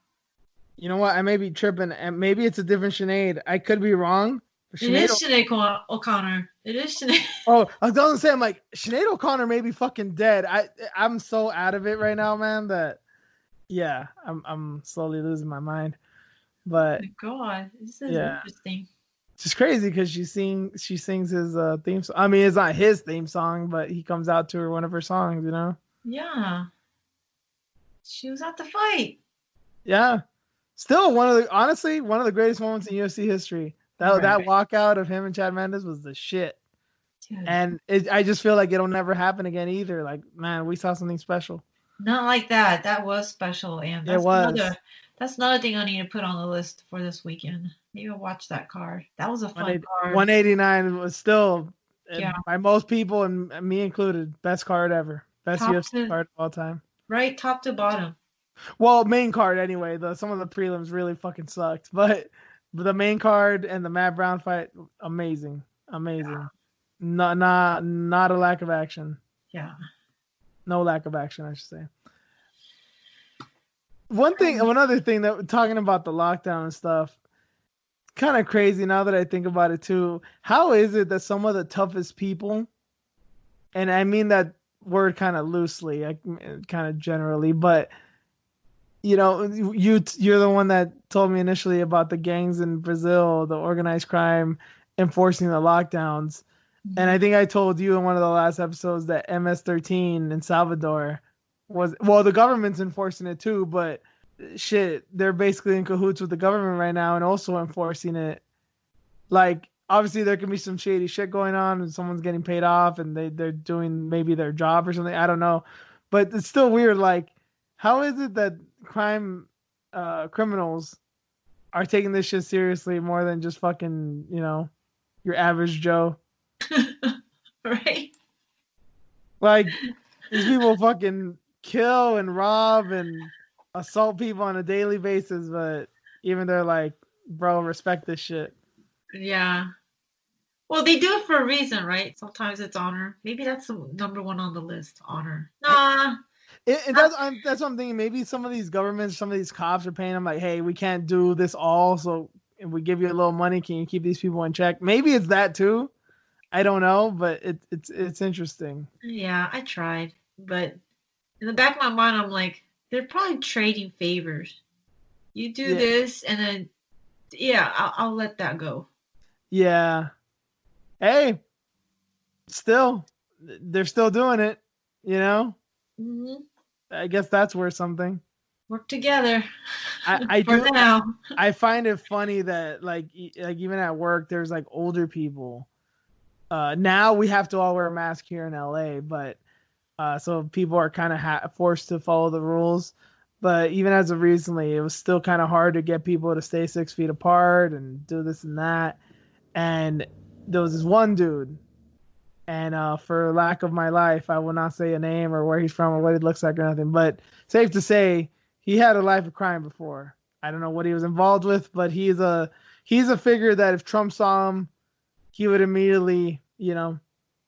You know what? I may be tripping, and maybe it's a different Sinead. I could be wrong. But It is Sinead O'Connor. It is Sinead. Oh, I was going to say, I'm like, Sinead O'Connor may be fucking dead. I'm so out of it right now, man, that yeah, I'm slowly losing my mind. Oh But my god, this is yeah, interesting. it's just crazy because she sings his theme song. I mean, it's not his theme song, but he comes out to her one of her songs, you know? Yeah, she was at the fight. Yeah. Still honestly, one of the greatest moments in UFC history. That Right. walkout of him and Chad Mendes was the shit. Dude, And I just feel like it'll never happen again either. Like, man, we saw something special. not like that. That was special, and It was that's another thing I need to put on the list for this weekend. Maybe I'll watch that card. That was a fun card. 189 was still, Yeah, by most people and me included, best card ever. Best top UFC to card of all time. right, top to bottom. Well, main card anyway. Some of the prelims really fucking sucked, but the main card and the Matt Brown fight, amazing. Yeah. Not a lack of action. Yeah. No lack of action, I should say. One other thing that talking about the lockdown and stuff, kind of crazy now that I think about it too. How is it that some of the toughest people, and I mean that word kind of loosely, kind of generally, but you're the one that told me initially about the gangs in Brazil, the organized crime enforcing the lockdowns. And I think I told you in one of the last episodes that MS-13 in Salvador the government's enforcing it too, but shit, they're basically in cahoots with the government right now and also enforcing it. Like, obviously there can be some shady shit going on and someone's getting paid off and they're doing maybe their job or something. I don't know. But it's still weird. Like, how is it that criminals are taking this shit seriously more than just fucking, your average Joe? Right. Like, these people fucking kill and rob and assault people on a daily basis, but even they're like, bro, respect this shit. Yeah. Well, they do it for a reason, right? Sometimes it's honor. Maybe that's the number one on the list. Honor. Nah. That's what I'm thinking. Maybe some of these governments, some of these cops are paying them like, hey, we can't do this all, so if we give you a little money, can you keep these people in check? Maybe it's that too. I don't know, but it's interesting. Yeah, I tried, but in the back of my mind, I'm like, they're probably trading favors. You do Yeah, this, and then yeah, I'll let that go. yeah. Hey, still, they're still doing it. You know, Hmm. I guess that's worth something. Work together I for do. now. I find it funny that like even at work, there's like older people. Now we have to all wear a mask here in LA, but so people are kind of forced to follow the rules. But even as of recently, it was still kind of hard to get people to stay 6 feet apart and do this and that. And there was this one dude, and for lack of my life, I will not say a name or where he's from or what he looks like or nothing. But safe to say, he had a life of crime before. I don't know what he was involved with, but he's a figure that if Trump saw him, he would immediately,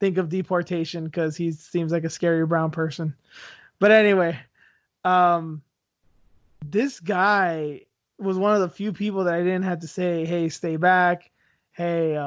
think of deportation because he seems like a scary brown person. But anyway, um, this guy was one of the few people that I didn't have to say, "Hey, stay back." Hey,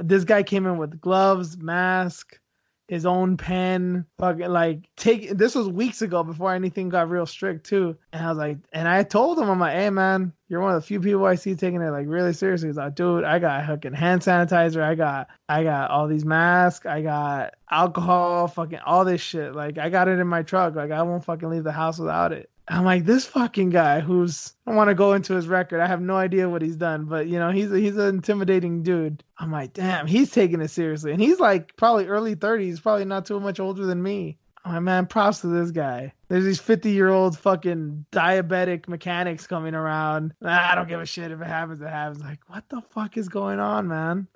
this guy came in with gloves, mask, his own pen, fucking like take. This was weeks ago before anything got real strict too. And I was like, and I told him, I'm like, hey man, you're one of the few people I see taking it like really seriously. He's like, dude, I got fucking hand sanitizer, I got all these masks, I got alcohol, fucking all this shit. Like I got it in my truck. Like I won't fucking leave the house without it. I'm like, this fucking guy who's, I don't want to go into his record. I have no idea what he's done, but he's an intimidating dude. I'm like, damn, he's taking it seriously. And he's like probably early 30s, probably not too much older than me. I'm like, man, props to this guy. There's these 50-year-old fucking diabetic mechanics coming around. I don't give a shit if it happens, it happens. Like, what the fuck is going on, man?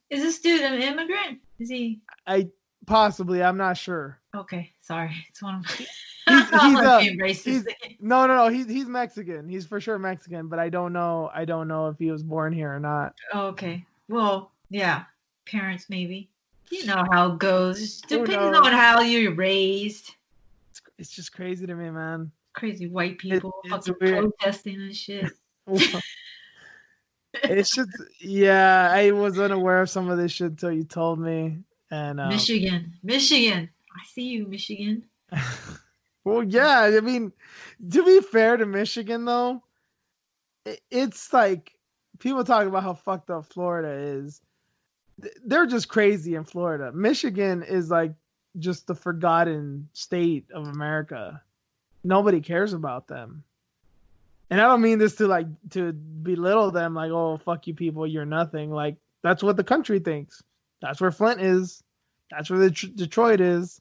Is this dude an immigrant? Is he? I'm not sure. Okay, sorry. It's one of my. He's racist. No. He's Mexican. He's for sure Mexican, but I don't know if he was born here or not. Oh, okay. Well, yeah. Parents maybe. You know how it goes. Depending on how you're raised. It's just crazy to me, man. Crazy white people it's fucking weird. protesting and shit. It's just, yeah, I was unaware of some of this shit until you told me. And Michigan. I see you, Michigan. Well, yeah, I mean, to be fair to Michigan, though, it's like people talk about how fucked up Florida is. They're just crazy in Florida. Michigan is like just the forgotten state of America. Nobody cares about them. And I don't mean this to belittle them, like, oh, fuck you people, you're nothing. Like, that's what the country thinks. That's where Flint is. That's where Detroit is.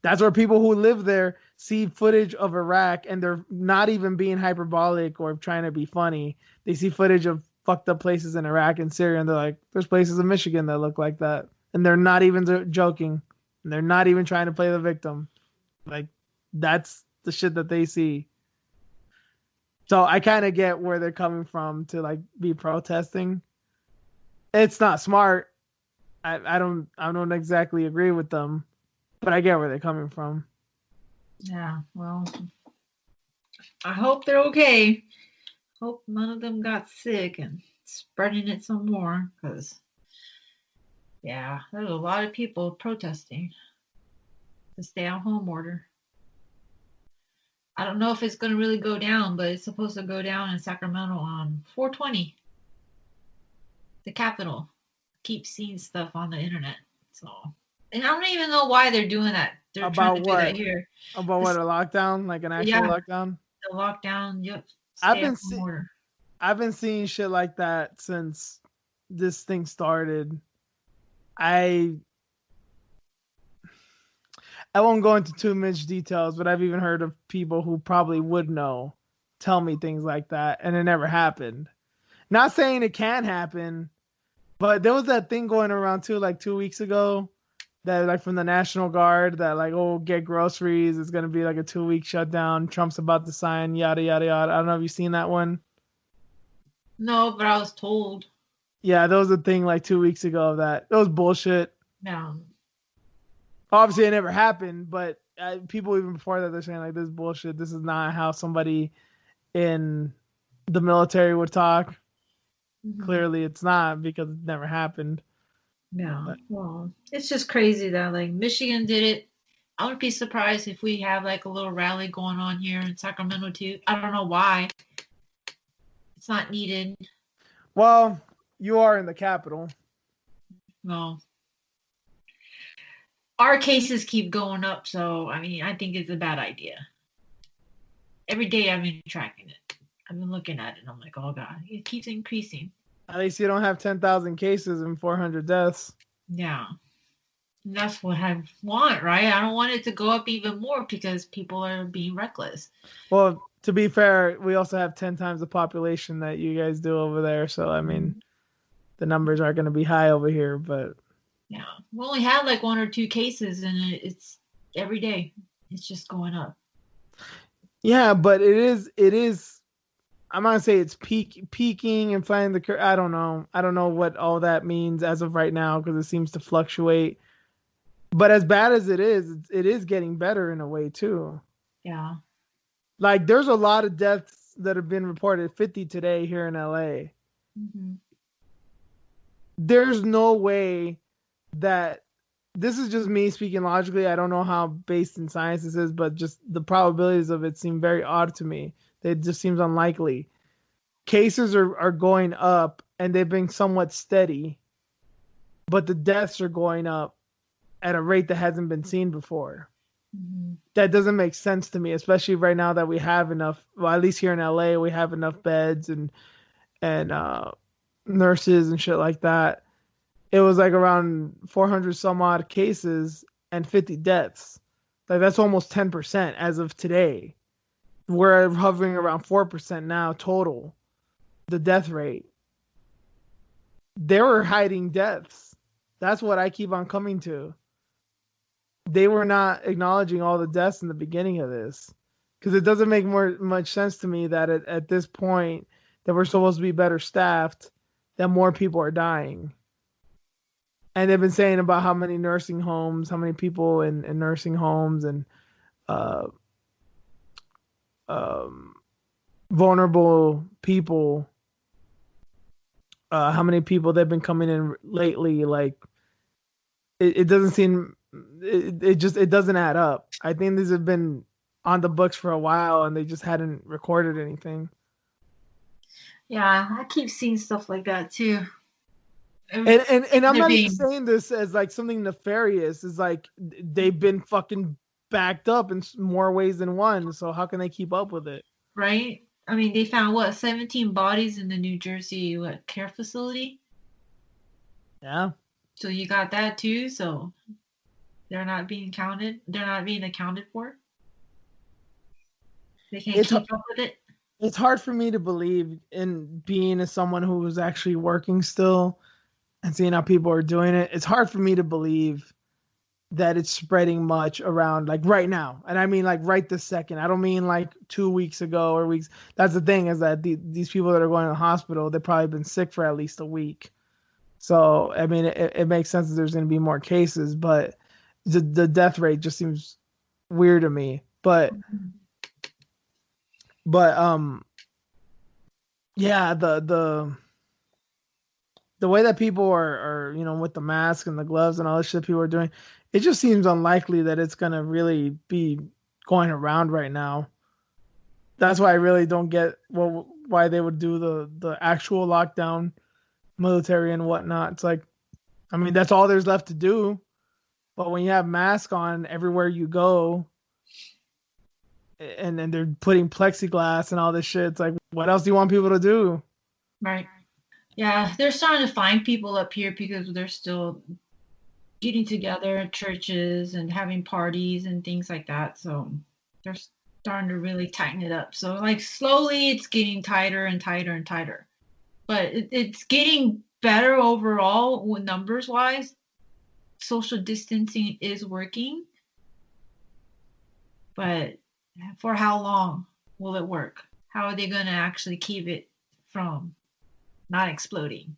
That's where people who live there see footage of Iraq and they're not even being hyperbolic or trying to be funny. They see footage of fucked up places in Iraq and Syria and they're like, there's places in Michigan that look like that. And they're not even joking. And they're not even trying to play the victim. Like, that's the shit that they see. So I kind of get where they're coming from to like be protesting. It's not smart. I don't exactly agree with them. But I get where they're coming from. Yeah, well, I hope they're okay. Hope none of them got sick and spreading it some more. Because, yeah, there's a lot of people protesting the stay-at-home order. I don't know if it's going to really go down, but it's supposed to go down in Sacramento on 4/20. The Capitol. Keep seeing stuff on the internet. So... And I don't even know why they're doing that. They're about trying to do that here. About what, a lockdown? Like an actual lockdown? The lockdown, yep. I've been seeing shit like that since this thing started. I won't go into too much details, but I've even heard of people who probably would know tell me things like that, and it never happened. Not saying it can happen, but there was that thing going around too, like 2 weeks ago, that like from the National Guard that like, oh, get groceries. It's going to be like a 2-week shutdown. Trump's about to sign, yada, yada, yada. I don't know if you've seen that one. No, but I was told. Yeah, there was a thing like 2 weeks ago of that. It was bullshit. No. Obviously, it never happened, but people even before that, they're saying like, this is bullshit. This is not how somebody in the military would talk. Mm-hmm. Clearly, it's not because it never happened. No, well, it's just crazy that like Michigan did it. I wouldn't be surprised if we have like a little rally going on here in Sacramento too. I don't know why. It's not needed. Well, you are in the capital. Well, our cases keep going up, so I mean, I think it's a bad idea. Every day I've been tracking it. I've been looking at it and I'm like, oh God, it keeps increasing. At least you don't have 10,000 cases and 400 deaths. Yeah. That's what I want, right? I don't want it to go up even more because people are being reckless. Well, to be fair, we also have 10 times the population that you guys do over there. So, I mean, the numbers aren't going to be high over here, but Yeah, we only had like one or two cases, and it's every day. It's just going up. yeah, but it is. I'm not gonna say it's peaking and finding the curve. I don't know. I don't know what all that means as of right now because it seems to fluctuate. But as bad as it is getting better in a way too. Yeah. Like there's a lot of deaths that have been reported, 50 today here in LA. Mm-hmm. There's no way that this is just me speaking logically. I don't know how based in science this is, but just the probabilities of it seem very odd to me. It just seems unlikely. Cases are going up and they've been somewhat steady, but the deaths are going up at a rate that hasn't been seen before. Mm-hmm. That doesn't make sense to me, especially right now that we have enough. Well, at least here in LA, we have enough beds and nurses and shit like that. It was like around 400 some odd cases and 50 deaths. Like that's almost 10% as of today. We're hovering around 4% now total, the death rate. They were hiding deaths. That's what I keep on coming to. They were not acknowledging all the deaths in the beginning of this because it doesn't make much sense to me that at this point that we're supposed to be better staffed, that more people are dying. And they've been saying about how many nursing homes, how many people in nursing homes and uh, um, vulnerable people, how many people they've been coming in lately. Like it doesn't seem, it doesn't add up. I think these have been on the books for a while and they just hadn't recorded anything. Yeah, I keep seeing stuff like that too. And I'm They're not even being saying this as like something nefarious. It's like they've been fucking backed up in more ways than one. So how can they keep up with it? right. I mean, they found what 17 bodies in the New Jersey care facility. Yeah. So you got that too. So they're not being counted. They're not being accounted for. They can't It's keep up with it. it's hard for me to believe in being as someone who was actually working still and seeing how people are doing it. It's hard for me to believe that it's spreading much around like right now. And I mean like right this second. I don't mean like 2 weeks ago or weeks. That's the thing is that these people that are going to the hospital, they've probably been sick for at least a week. So, I mean, it makes sense that there's going to be more cases, but the death rate just seems weird to me. But yeah, the way that people are with the mask and the gloves and all this shit people are doing, it just seems unlikely that it's gonna really be going around right now. That's why I really don't get why they would do the actual lockdown, military and whatnot. It's like, I mean, that's all there's left to do. But when you have masks on everywhere you go, and then they're putting plexiglass and all this shit, it's like, what else do you want people to do? Right. Yeah, they're starting to find people up here because they're still getting together at churches and having parties and things like that. So they're starting to really tighten it up. So like slowly it's getting tighter and tighter and tighter. But it's getting better overall numbers wise. Social distancing is working, but for how long will it work? How are they going to actually keep it from not exploding?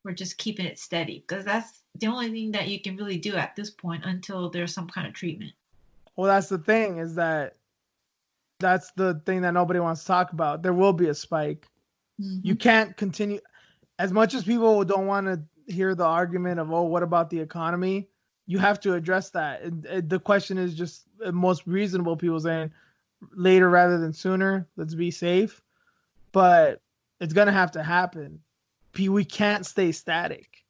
We're just keeping it steady because that's the only thing that you can really do at this point until there's some kind of treatment. Well, that's the thing is that that's the thing that nobody wants to talk about. There will be a spike. You Mm-hmm. can't continue as much as people don't want to hear the argument of, oh, what about the economy? You have to address that. The question is just most reasonable people saying later rather than sooner. Let's be safe. But it's going to have to happen. We can't stay static.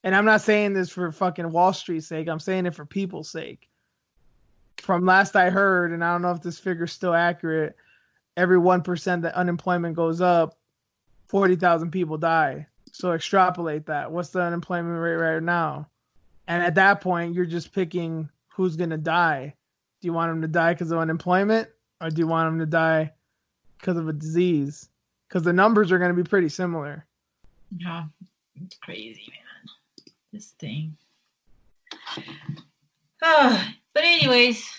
And I'm not saying this for fucking Wall Street's sake. I'm saying it for people's sake. From last I heard, and I don't know if this figure's still accurate, every 1% that unemployment goes up, 40,000 people die. So extrapolate that. What's the unemployment rate right now? And at that point, you're just picking who's going to die. Do you want him to die because of unemployment, or do you want him to die because of a disease? Because the numbers are going to be pretty similar. Yeah, it's crazy, man. This thing. But anyways,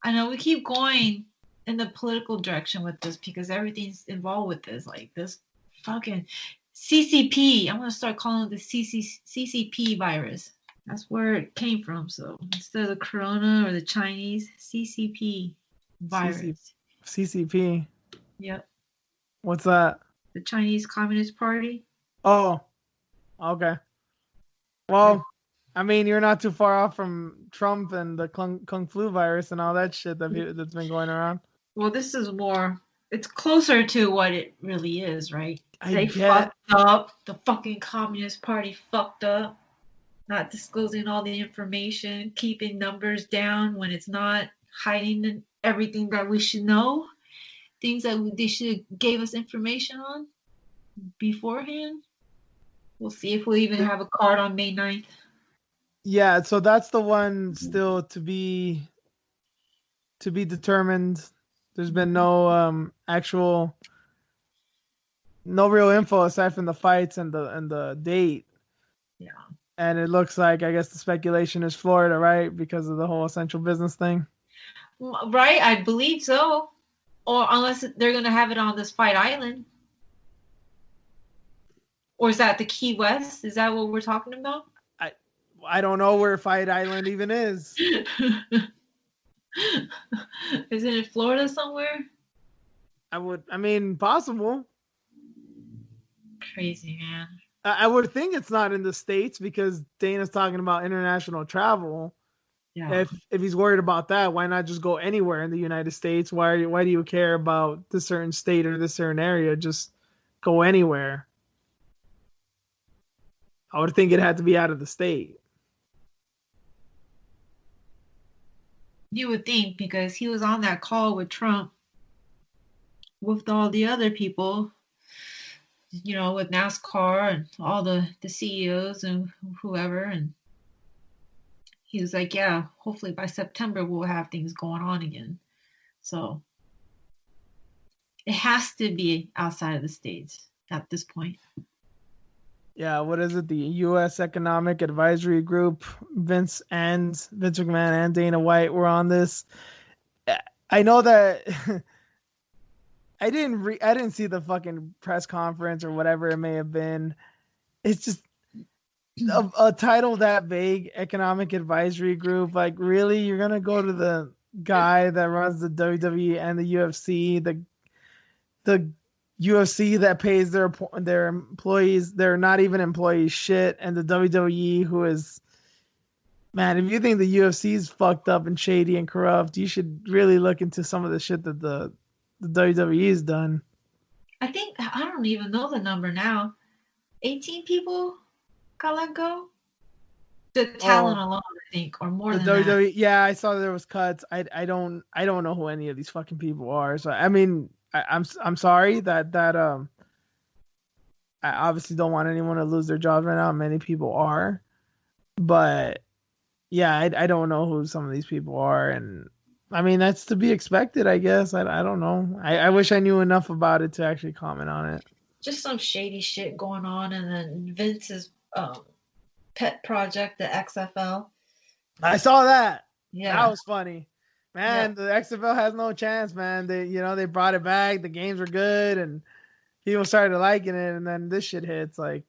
I know we keep going in the political direction with this because everything's involved with this. Like this fucking CCP. I'm gonna start calling it the CCP virus. That's where it came from. So instead of the corona or the Chinese, CCP virus. CCP. Yep. What's that? The Chinese Communist Party. Oh, okay. Well, I mean, you're not too far off from Trump and the Kung Flu virus and all that shit that's been going around. Well, this is more. It's closer to what it really is, right? They fucked up. The fucking Communist Party fucked up. Not disclosing all the information, keeping numbers down when it's not, hiding everything that we should know, things that they should have gave us information on beforehand. We'll see if we'll even have a card on May 9th. Yeah, so that's the one still to be determined. There's been no no real info aside from the fights and the date. Yeah. And it looks like, I guess the speculation is Florida, right? Because of the whole essential business thing. Right, I believe so. Or unless they're going to have it on this Fight Island. Or is that the Key West? Is that what we're talking about? I don't know where Fight Island even is. Is it in Florida somewhere? I mean, possible. Crazy, man. I would think it's not in the States because Dana's talking about international travel. Yeah. If he's worried about that, why not just go anywhere in the United States? Why do you care about this certain state or this certain area? Just go anywhere. I would think it had to be out of the state. You would think, because he was on that call with Trump with all the other people, you know, with NASCAR and all the CEOs and whoever, and he was like, yeah, hopefully by September we'll have things going on again. So it has to be outside of the States at this point. Yeah, what is it? The U.S. Economic Advisory Group, Vince McMahon and Dana White were on this. I know that I didn't see the fucking press conference or whatever it may have been. It's just a title that vague, Economic Advisory Group. Like, really, you're gonna go to the guy that runs the WWE and the UFC, the UFC that pays their employees, they're not even employees shit, and the WWE, who is, man, if you think the UFC is fucked up and shady and corrupt, you should really look into some of the shit that the WWE's done. I don't even know the number now. 18 people got let go? The talent alone, I think, or more than WWE, that. Yeah, I saw there was cuts. I don't know who any of these fucking people are. So I mean, I'm sorry that I obviously don't want anyone to lose their jobs right now. Many people are, but yeah, I don't know who some of these people are, and I mean that's to be expected, I guess. I don't know. I wish I knew enough about it to actually comment on it. Just some shady shit going on, and then Vince's pet project, the XFL. I saw that. Yeah, that was funny. Man, The XFL has no chance, man. They brought it back. The games were good, and people started liking it. And then this shit hits. Like,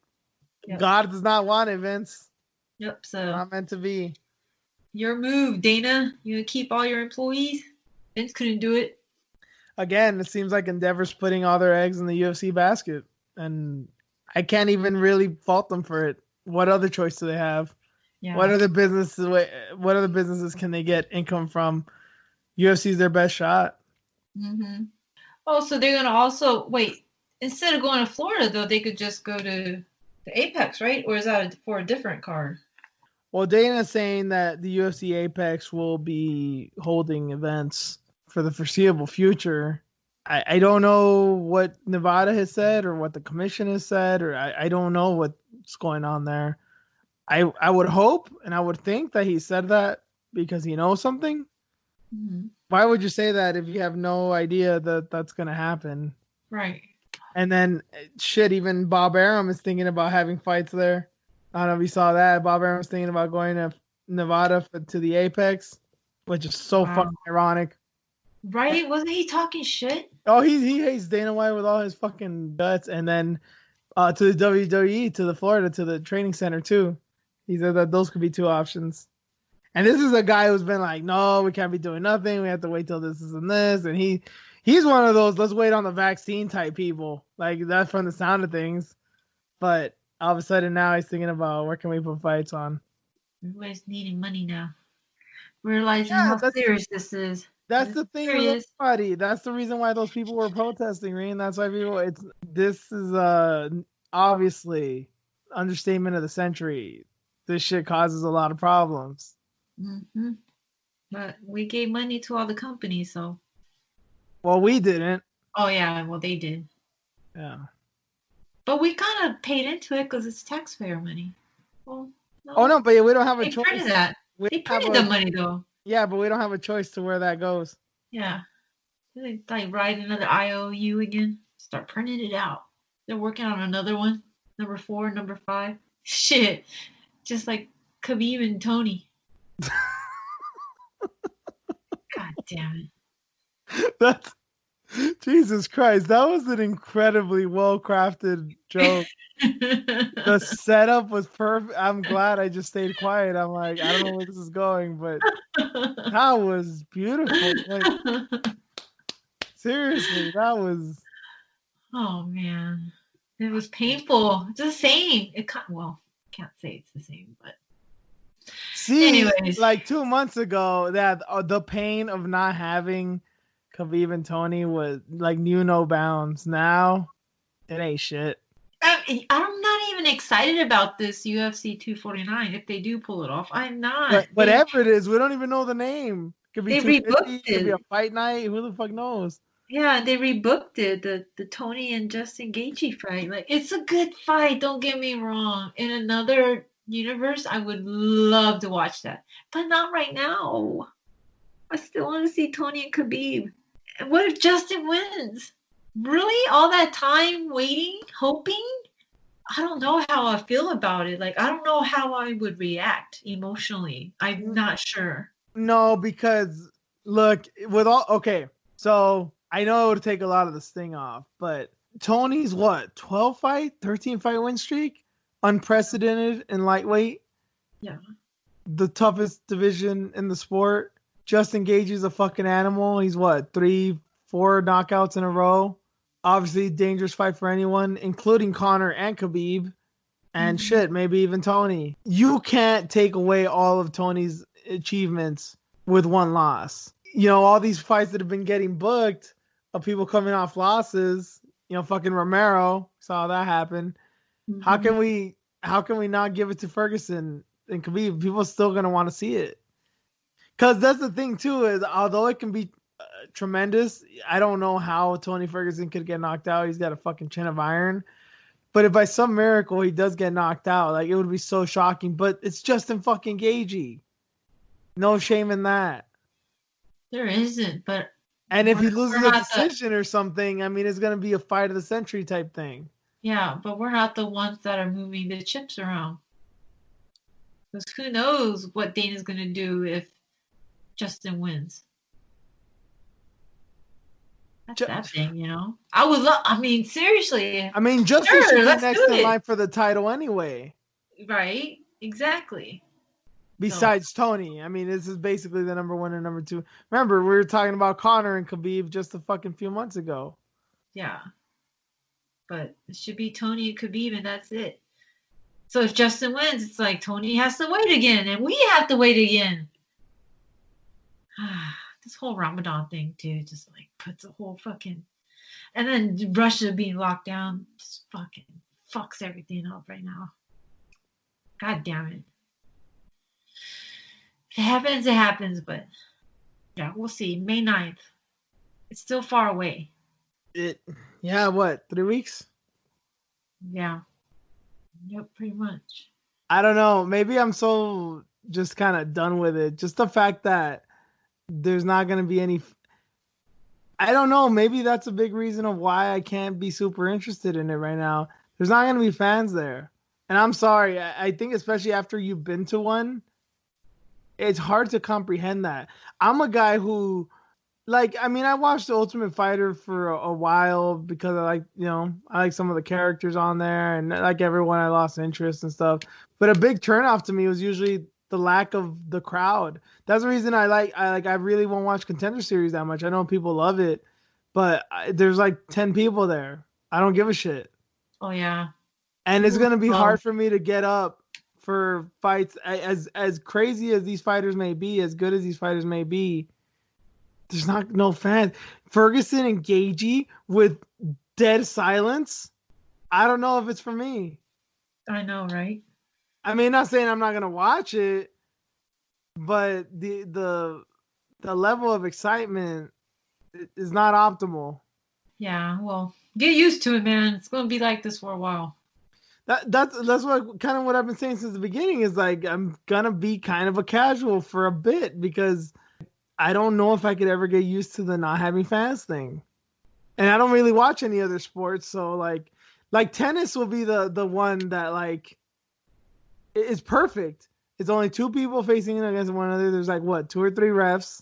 God does not want it, Vince. Yep. So not meant to be. Your move, Dana. You gonna keep all your employees? Vince couldn't do it. Again, it seems like Endeavor's putting all their eggs in the UFC basket, and I can't even really fault them for it. What other choice do they have? Yeah. What other businesses can they get income from? UFC is their best shot. Mm-hmm. Oh, so they're going to also, wait, instead of going to Florida, though, they could just go to the Apex, right? Or is that for a different card? Well, Dana's saying that the UFC Apex will be holding events for the foreseeable future. I don't know what Nevada has said or what the commission has said, or I don't know what's going on there. I would hope and I would think that he said that because he knows something. Mhm. Why would you say that if you have no idea that that's gonna happen? Right. And then shit, even Bob Arum is thinking about having fights there. I don't know if you saw that. Bob Arum's thinking about going to Nevada to the Apex, which is so Wow. fucking ironic. Right? Wasn't he talking shit? Oh, he hates Dana White with all his fucking guts, and then to the WWE, to the Florida, to the training center too. He said that those could be two options. And this is a guy who's been like, no, we can't be doing nothing. We have to wait till this and this. And he's one of those let's wait on the vaccine type people. Like that's from the sound of things. But all of a sudden now he's thinking about where can we put fights on. Everybody's needing money now. Realizing Yeah, how serious this is. that's It's the thing with serious. everybody. That's the reason why those people were protesting, right? And that's why people this is obviously understatement of the century. This shit causes a lot of problems. Hmm. But we gave money to all the companies, so. Well, we didn't. Oh, yeah, well, they did. Yeah. But we kind of paid into it because it's taxpayer money. Well, Oh no. no, but we don't have a They printed choice. that. We They have printed the money, though. yeah, but we don't have a choice to where that goes. Yeah. They like write another IOU again. Start printing it out. They're working on another one. Number 4, number 5. Shit. Just like Khabib and Tony. God damn That's Jesus Christ. That was an incredibly well crafted joke. The it. setup was perfect. I'm glad I just stayed quiet. I'm like, I don't know where this is going, but that was beautiful. Like seriously, that was Oh man, it was painful. It's the same. It can't. Well, can't say it's the same, but see, anyways. like 2 months ago, that the pain of not having Khabib and Tony was like knew no bounds. Now it ain't shit. I'm not even excited about this UFC 249 if they do pull it off. I'm not. But whatever it is, we don't even know the name. Could be They 250. rebooked Could be a it. fight night. Who the fuck knows? Yeah, they rebooked it. The Tony and Justin Gaethje fight. Like it's a good fight. Don't get me wrong. In another universe, I would love to watch that, but not right now. I still want to see Tony and Khabib. And what if Justin wins? Really? All that time waiting, hoping? I don't know how I feel about it. Like I don't know how I would react emotionally. I'm not sure. No, because look, with all okay, so I know it would take a lot of the sting off, but Tony's what, 12 fight, 13 fight win streak? Unprecedented in lightweight, Yeah. the toughest division in the sport. Justin Gaethje's a fucking animal. He's what, 3, 4 knockouts in a row. Obviously, dangerous fight for anyone, including Connor and Khabib. And Mhm. shit, maybe even Tony. You can't take away all of Tony's achievements with one loss. You know, all these fights that have been getting booked of people coming off losses, you know, fucking Romero, saw that happen. How Mhm. can we not give it to Ferguson and Khabib? People are still gonna want to see it. Cause that's the thing too, is although it can be tremendous, I don't know how Tony Ferguson could get knocked out. He's got a fucking chin of iron. But if by some miracle he does get knocked out, like it would be so shocking. But it's Justin fucking Gaethje. No shame in that. There isn't, but And if we're he we're loses a not the decision or something, I mean, it's gonna be a fight of the century type thing. yeah, but we're not the ones that are moving the chips around. Because who knows what Dana's gonna do if Justin wins. That's that thing, you know. I would love. I mean, seriously. I mean, Justin should Sure, be let's do next in it. line for the title anyway. Right? Exactly. So Besides Tony, I mean, this is basically the number one and number two. Remember, we were talking about Connor and Khabib just a fucking few months ago. yeah, but it should be Tony and Khabib, and that's it. So if Justin wins, it's like Tony has to wait again, and we have to wait again. This whole Ramadan thing, dude, just like puts a whole fucking. And then Russia being locked down just fucking fucks everything up right now. God damn it. If it happens, but yeah, we'll see. May 9th. It's still far away. Yeah, what, 3 weeks? Yeah. Yep, pretty much. I don't know. Maybe I'm so just kind of done with it. Just the fact that there's not going to be any. I don't know. Maybe that's a big reason of why I can't be super interested in it right now. There's not going to be fans there. And I'm sorry. I think, especially after you've been to one, it's hard to comprehend that. I'm a guy who, like, I mean, I watched The Ultimate Fighter for a while because I like some of the characters on there, and like everyone, I lost interest and stuff. But a big turnoff to me was usually the lack of the crowd. That's the reason I really won't watch Contender Series that much. I know people love it, but there's like 10 people there. I don't give a shit. Oh yeah. And it's gonna be Oh hard for me to get up for fights as crazy as these fighters may be, as good as these fighters may be. There's not no fans. Ferguson and Gagey with dead silence. I don't know if it's for me. I know, right? I mean, not saying I'm not gonna watch it, but the level of excitement is not optimal. Yeah. Well, get used to it, man. It's gonna be like this for a while. That's what kind of what I've been saying since the beginning is like I'm gonna be kind of a casual for a bit because I don't know if I could ever get used to the not having fans thing. And I don't really watch any other sports, so like tennis will be the one that like is perfect. It's only two people facing against one another. There's like what, two or three refs,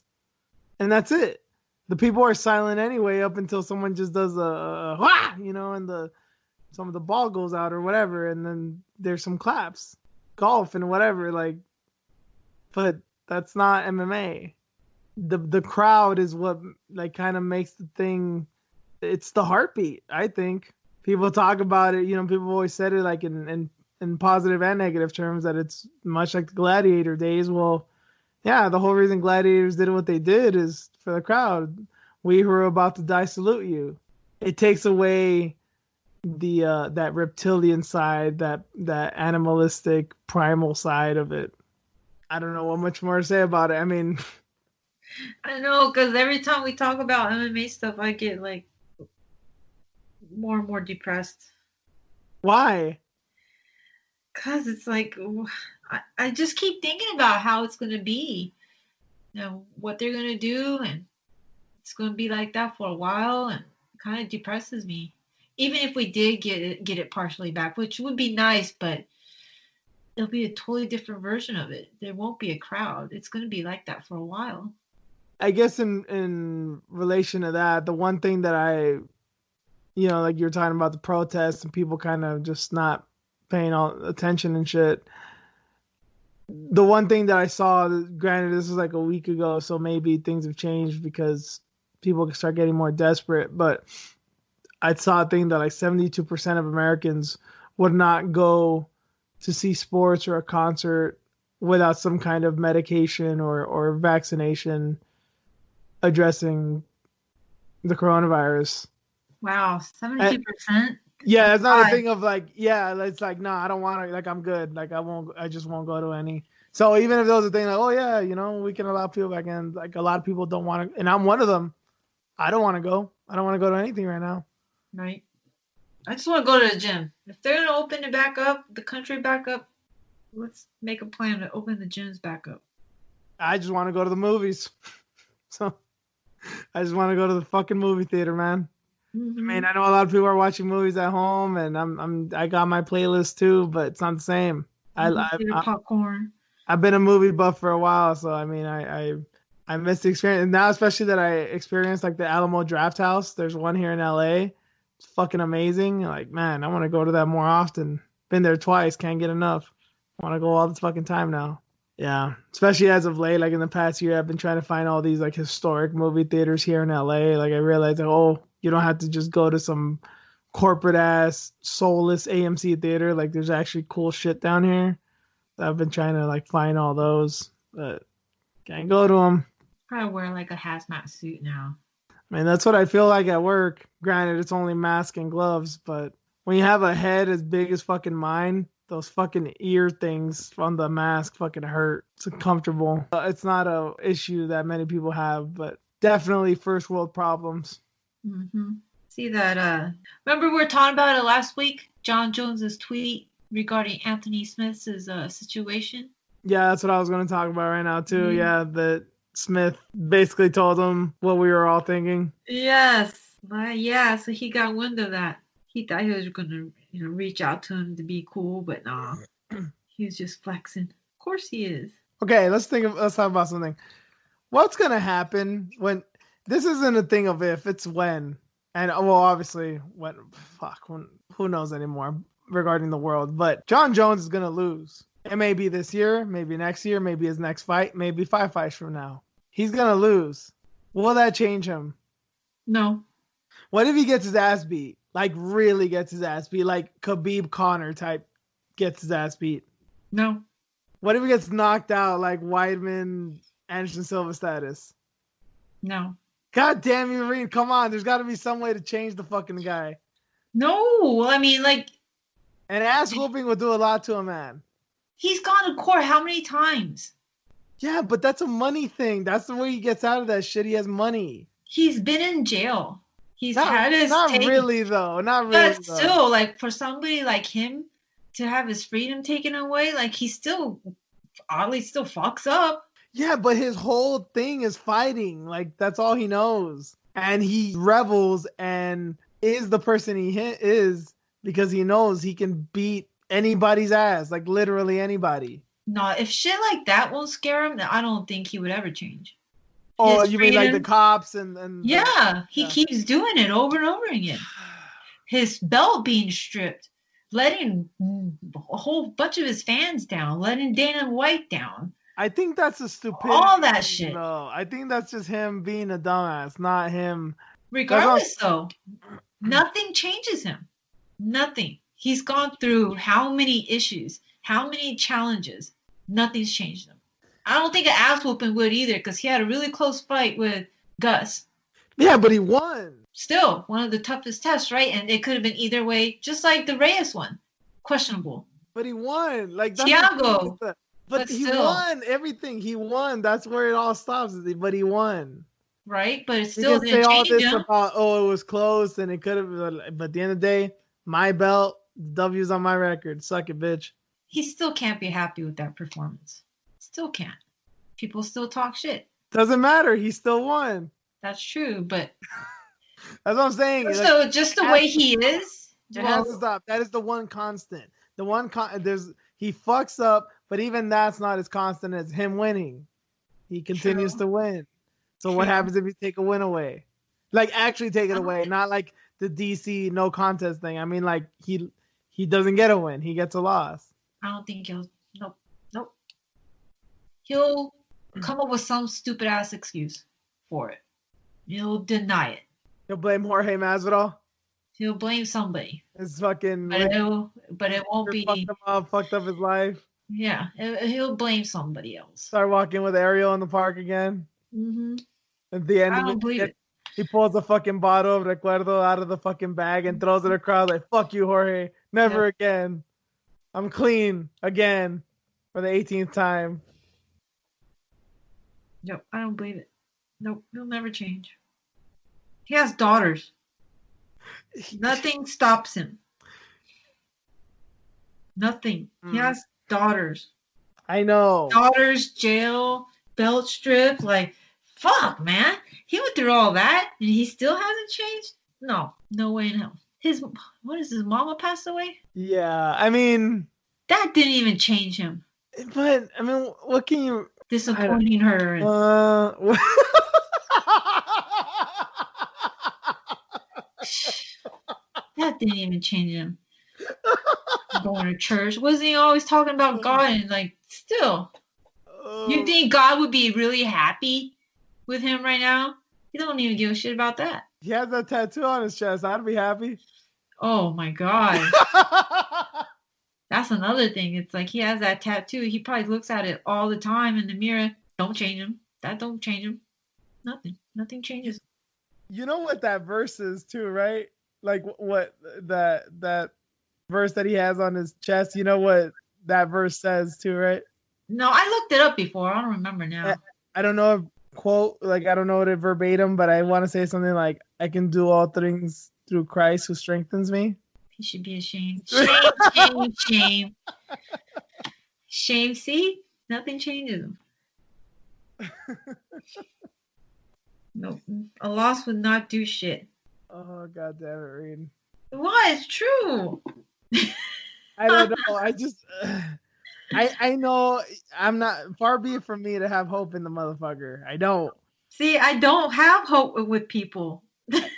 and that's it. The people are silent anyway up until someone just does a wah, and some of the ball goes out or whatever, and then there's some claps. Golf and whatever, like, but that's not MMA. The crowd is what like kind of makes the thing. It's the heartbeat. I think people talk about it. People always said it like in positive and negative terms that it's much like the Gladiator days. Well, yeah, the whole reason Gladiators did what they did is for the crowd. We who are about to die salute you. It takes away the that reptilian side, that animalistic primal side of it. I don't know what much more to say about it. I mean, I know, because every time we talk about MMA stuff, I get like more and more depressed. why? Because it's like, I just keep thinking about how it's going to be, what they're going to do. And it's going to be like that for a while. And it kind of depresses me. Even if we did get it partially back, which would be nice, but it'll be a totally different version of it. There won't be a crowd. It's going to be like that for a while. I guess in relation to that, the one thing that like you're talking about the protests and people kind of just not paying all attention and shit. The one thing that I saw, granted, this was like a week ago, so maybe things have changed because people can start getting more desperate. But I saw a thing that like 72% of Americans would not go to see sports or a concert without some kind of medication or vaccination addressing the coronavirus. Wow, And 72%? yeah, That's it's not a high. thing of like, yeah, it's like, no, I don't want to, like, I'm good. Like, I just won't go to any. So even if there was a thing like, oh, yeah, we can allow people back in, like, a lot of people don't want to, and I'm one of them. I don't want to go. I don't want to go to anything right now. Right. I just want to go to the gym. If they're going to open it back up, the country back up, let's make a plan to open the gyms back up. I just want to go to the movies. So I just want to go to the fucking movie theater, man. I mean, Mm-hmm. I know a lot of people are watching movies at home, and I got my playlist too, but it's not the same. I, Mm-hmm. I, Get your I popcorn. I've been a movie buff for a while, so I mean, I miss the experience. And now, especially that I experienced like the Alamo Draft House. There's one here in LA. It's fucking amazing. Like, man, I want to go to that more often. Been there twice, can't get enough. Want to go all the fucking time now. Yeah, especially as of late, like in the past year, I've been trying to find all these like historic movie theaters here in LA. Like I realized, like, oh, you don't have to just go to some corporate ass soulless AMC theater. Like there's actually cool shit down here. I've been trying to like find all those, but can't go to them. Probably wear like a hazmat suit now. I mean, that's what I feel like at work. Granted, it's only mask and gloves, but when you have a head as big as fucking mine, those fucking ear things on the mask fucking hurt. It's uncomfortable. It's not a issue that many people have, but definitely first world problems. Mm-hmm. See that? Remember we were talking about it last week? Jon Jones's tweet. regarding Anthony Smith's situation. Yeah, that's what I was going to talk about right now too. Yeah. Yeah, that Smith basically told him what we were all thinking. Yes. Yeah, so he got wind of that. He thought he was gonna, reach out to him to be cool, but nah. He was just flexing. Of course he is. Okay, let's talk about something. What's gonna happen when this isn't a thing of if, it's when. And well, obviously when who knows anymore regarding the world. But Jon Jones is gonna lose. It may be this year, maybe next year, maybe his next fight, maybe 5 fights from now. He's gonna lose. Will that change him? No. What if he gets his ass beat? Like really gets his ass beat, like Khabib Connor type gets his ass beat. No. What if he gets knocked out like Weidman, Anderson Silva status? No. God damn you, Marine. Come on. There's got to be some way to change the fucking guy. No. I mean, like. An ass whooping will do a lot to a man. He's gone to court how many times? Yeah, but that's a money thing. That's the way he gets out of that shit. He has money. He's been in jail. He's not, had his Not taken. really, though. Not really, but still, like, for somebody like him to have his freedom taken away, like, he still, oddly, still fucks up. Yeah, but his whole thing is fighting. Like, that's all he knows. And he rebels and is the person he is because he knows he can beat anybody's ass. Like, literally anybody. No, if shit like that won't scare him, then I don't think he would ever change. Oh, you mean like the cops and yeah, he keeps doing it over and over again. His belt being stripped, letting a whole bunch of his fans down, letting Dana White down. I think that's a stupidity. All that shit. No, I think that's just him being a dumbass, not him. Regardless, though, nothing changes him. Nothing. He's gone through how many issues, how many challenges. Nothing's changed him. I don't think an ass whooping would either, because he had a really close fight with Gus. Yeah, but he won. Still, one of the toughest tests, right? And it could have been either way, just like the Reyes one. Questionable. But he won. Like Thiago. But he won everything. He won. That's where it all stops. But he won. Right? But it still didn't say all change this him. About, it was close and it could have. But at the end of the day, my belt, W's on my record. Suck it, bitch. He still can't be happy with that performance. Still can't. People still talk shit. Doesn't matter. He still won. That's true, but that's what I'm saying. So like, just the way he is. It has to stop. That is the one constant. The one he fucks up, but even that's not as constant as him winning. He continues to win. So what happens if you take a win away? Like actually take it away, not like the DC no contest thing. I mean, like he doesn't get a win. He gets a loss. I don't think he'll. Nope. He'll come up with some stupid ass excuse for it. He'll deny it. He'll blame Jorge Masvidal. He'll blame somebody. It's fucking. But it won't be. Fucked up his life. Yeah, he'll blame somebody else. Start walking with Ariel in the park again. Mm-hmm. At the end, I don't believe it. He pulls a fucking bottle of Recuerdo out of the fucking bag and throws it across like, "Fuck you, Jorge. Never again. I'm clean again for the 18th time." Nope, I don't believe it. Nope, he'll never change. He has daughters. Nothing stops him. Nothing. He has daughters. I know. Daughters, jail, belt strip. Like, fuck, man. He went through all that and he still hasn't changed? No way in hell. His mama passed away? Yeah, I mean. That didn't even change him. But, I mean, what can you. Disappointing her. That didn't even change him. Going to church. Wasn't he always talking about God? And like, still. You think God would be really happy with him right now? He don't even give a shit about that. He has that tattoo on his chest. I'd be happy. Oh my God. That's another thing. It's like he has that tattoo. He probably looks at it all the time in the mirror. Don't change him. That don't change him. Nothing. Nothing changes. You know what that verse is too, right? Like what that verse that he has on his chest. You know what that verse says too, right? No, I looked it up before. I don't remember now. I don't know if quote, like I don't know it verbatim, but I want to say something like, "I can do all things through Christ who strengthens me." He should be ashamed. Shame, shame, shame. Shame, see? Nothing changes him. No, a loss would not do shit. Oh, God damn it, Reed. Why? It's true. I don't know. I just, I know I'm not, far be it from me to have hope in the motherfucker. I don't. See, I don't have hope with people,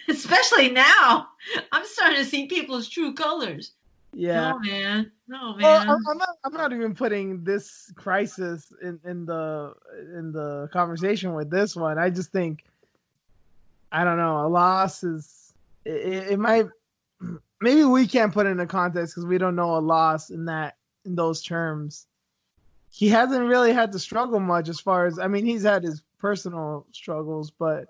especially now. I'm starting to see people's true colors. Yeah. No, man. No, Well, man. I'm not even putting this crisis in the conversation with this one. I just think, I don't know, a loss is, it might, maybe we can't put it into context because we don't know a loss in those terms. He hasn't really had to struggle much as far as, I mean, he's had his personal struggles, but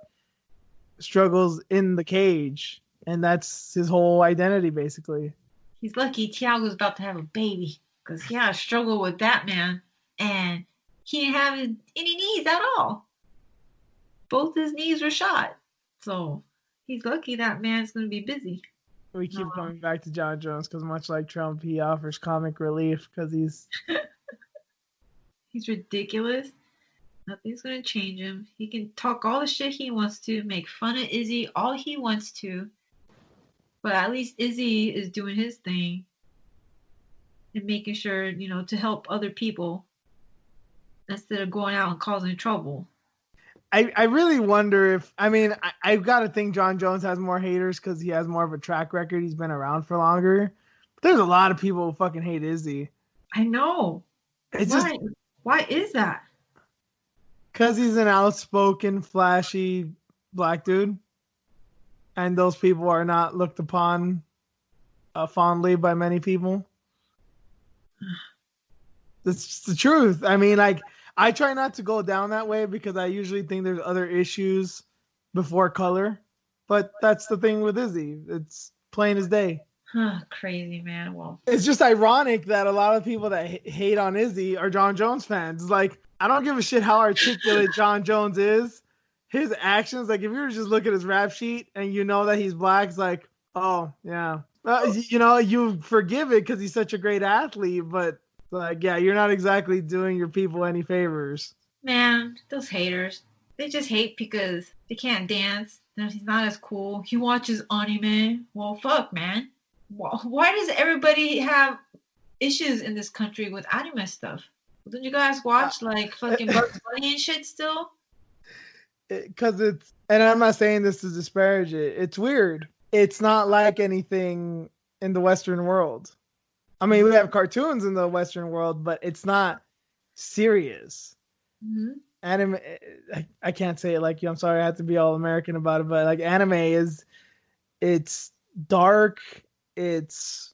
struggles in the cage, and that's his whole identity basically. He's lucky Tiago's about to have a baby because he had a struggle with that man, and he didn't have any knees at all. Both his knees were shot, so he's lucky that man's going to be busy. We keep coming back to Jon Jones because much like Trump, he offers comic relief because he's he's ridiculous. Nothing's going to change him. He can talk all the shit he wants to, make fun of Izzy all he wants to, but at least Izzy is doing his thing and making sure, to help other people instead of going out and causing trouble. I really wonder if, I mean, I've got to think Jon Jones has more haters because he has more of a track record. He's been around for longer. But there's a lot of people who fucking hate Izzy. I know. Why is that? Because he's an outspoken, flashy black dude. And those people are not looked upon fondly by many people. That's the truth. I mean, like, I try not to go down that way because I usually think there's other issues before color. But that's the thing with Izzy. It's plain as day. Crazy, man. Well, it's just ironic that a lot of people that hate on Izzy are Jon Jones fans. Like, I don't give a shit how articulate Jon Jones is. His actions, like, if you were to just look at his rap sheet and you know that he's black, it's like, oh, yeah. You forgive it because he's such a great athlete, but like, yeah, you're not exactly doing your people any favors. Man, those haters, they just hate because they can't dance. He's not as cool. He watches anime. Well, fuck, man. Why does everybody have issues in this country with anime stuff? Don't you guys watch like fucking Bugs Bunny and shit still? Because it's, and I'm not saying this to disparage it, it's weird. It's not like anything in the Western world. I mean, we have cartoons in the Western world, but it's not serious. Mm-hmm. Anime, I can't say it like you. I'm sorry, I have to be all American about it, but like anime it's dark. It's,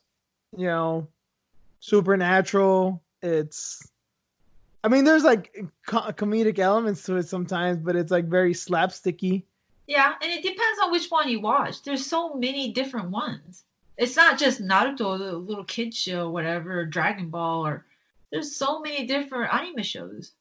supernatural. I mean, there's like comedic elements to it sometimes, but it's like very slapsticky. Yeah, and it depends on which one you watch. There's so many different ones. It's not just Naruto, the little kid show, or whatever, or Dragon Ball, or there's so many different anime shows.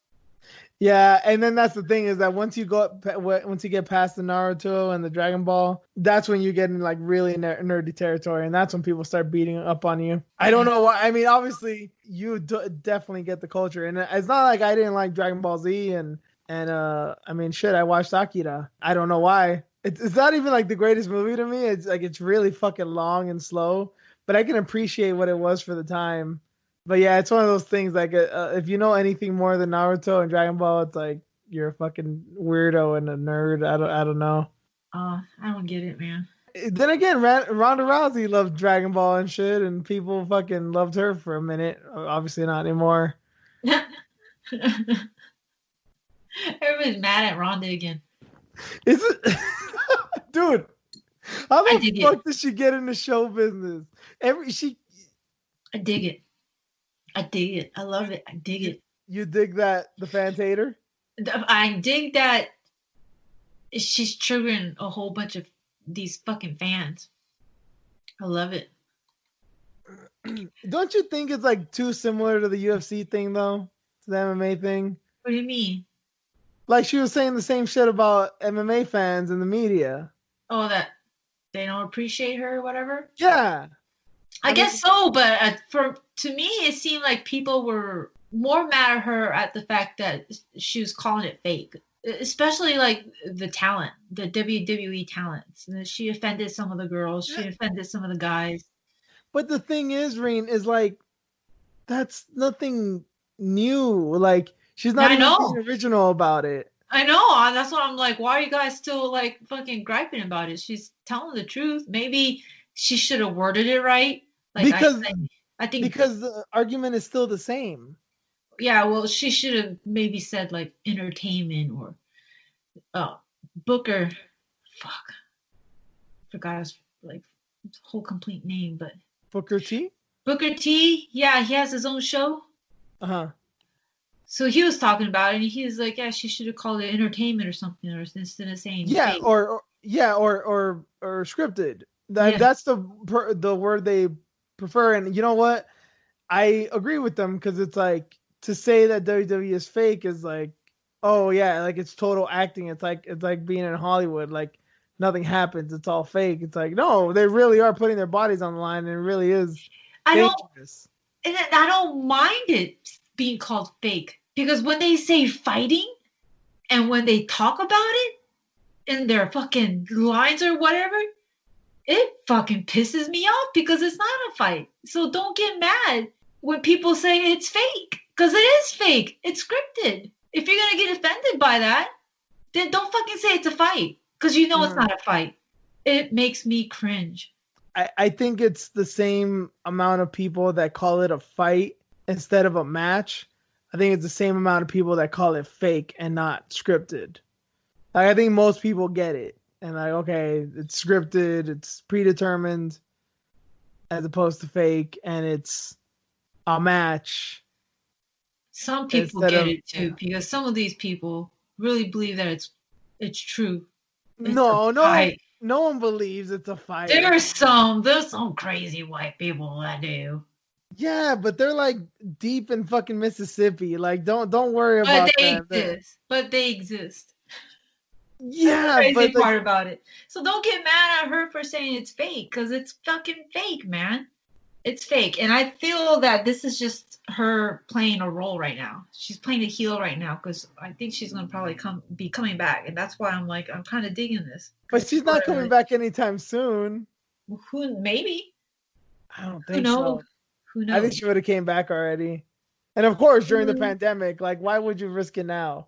Yeah, and then that's the thing is that once you get past the Naruto and the Dragon Ball, that's when you get in like really nerdy territory, and that's when people start beating up on you. I don't know why. I mean, obviously you definitely get the culture, and it's not like I didn't like Dragon Ball Z and I mean, shit, I watched Akira. I don't know why. It's not even like the greatest movie to me. It's like it's really fucking long and slow, but I can appreciate what it was for the time. But yeah, it's one of those things like if you know anything more than Naruto and Dragon Ball, it's like you're a fucking weirdo and a nerd. I don't know. I don't get it, man. Then again, Ronda Rousey loved Dragon Ball and shit, and people fucking loved her for a minute. Obviously not anymore. Everybody's mad at Ronda again. Is it? Dude, how the fuck did she get into show business? I dig it. I dig it. I love it. I dig it. You dig that the fans hate her? I dig that she's triggering a whole bunch of these fucking fans. I love it. Don't you think it's like too similar to the UFC thing though? To the MMA thing? What do you mean? Like she was saying the same shit about MMA fans in the media. Oh, that they don't appreciate her or whatever? Yeah. I I mean, guess so, but to me, it seemed like people were more mad at her at the fact that she was calling it fake, especially like the talent, the WWE talents. And she offended some of the girls. She offended some of the guys. but the thing is, Rain, is like that's nothing new. Like she's not I even being know. original about it. I know. That's what I'm like. Why are you guys still like fucking griping about it? She's telling the truth. Maybe she should have worded it right. Like Because I think because the argument is still the same. yeah. Well, she should have maybe said like entertainment or Booker. Fuck, forgot his like whole complete name, but Booker T. Booker T. Yeah, he has his own show. Uh-huh. So he was talking about it, and he was like, "Yeah, she should have called it entertainment or something, or instead of saying Yeah, fake." or scripted. Yeah, That's the word they prefer. And you know what? I agree with them because it's like to say that WWE is fake is like, oh yeah, like it's total acting. It's like being in Hollywood. Like nothing happens. It's all fake. It's like no, they really are putting their bodies on the line, and it really is I don't, dangerous. and I don't mind it being called fake because when they say fighting and when they talk about it in their fucking lines or whatever, it fucking pisses me off because it's not a fight. So don't get mad when people say it's fake because it is fake. It's scripted. If you're gonna get offended by that, then don't fucking say it's a fight because you know it's Mhm. not a fight. It makes me cringe. I think it's the same amount of people that call it a fight instead of a match. I think it's the same amount of people that call it fake and not scripted. Like, I think most people get it. And like, okay, it's scripted, it's predetermined as opposed to fake, and it's a match Some people instead get of it too because some of these people really believe that it's true. It's a no, fight. no one believes it's a fight. There's some crazy white people that do. Yeah, but they're like deep in fucking Mississippi. Like don't worry But about they them. exist. But they exist. That's the Yeah, crazy but like part about it. So don't get mad at her for saying it's fake, because it's fucking fake, man. It's fake. And I feel that this is just her playing a role right now. She's playing a heel right now because I think she's gonna probably be coming back. And that's why I'm like, I'm kind of digging this. but Because she's people not are coming like, back anytime soon. who maybe? I don't Who think knows? so. Who I think knows? she would have came back already. And of course, during the Mm, pandemic, like why would you risk it now?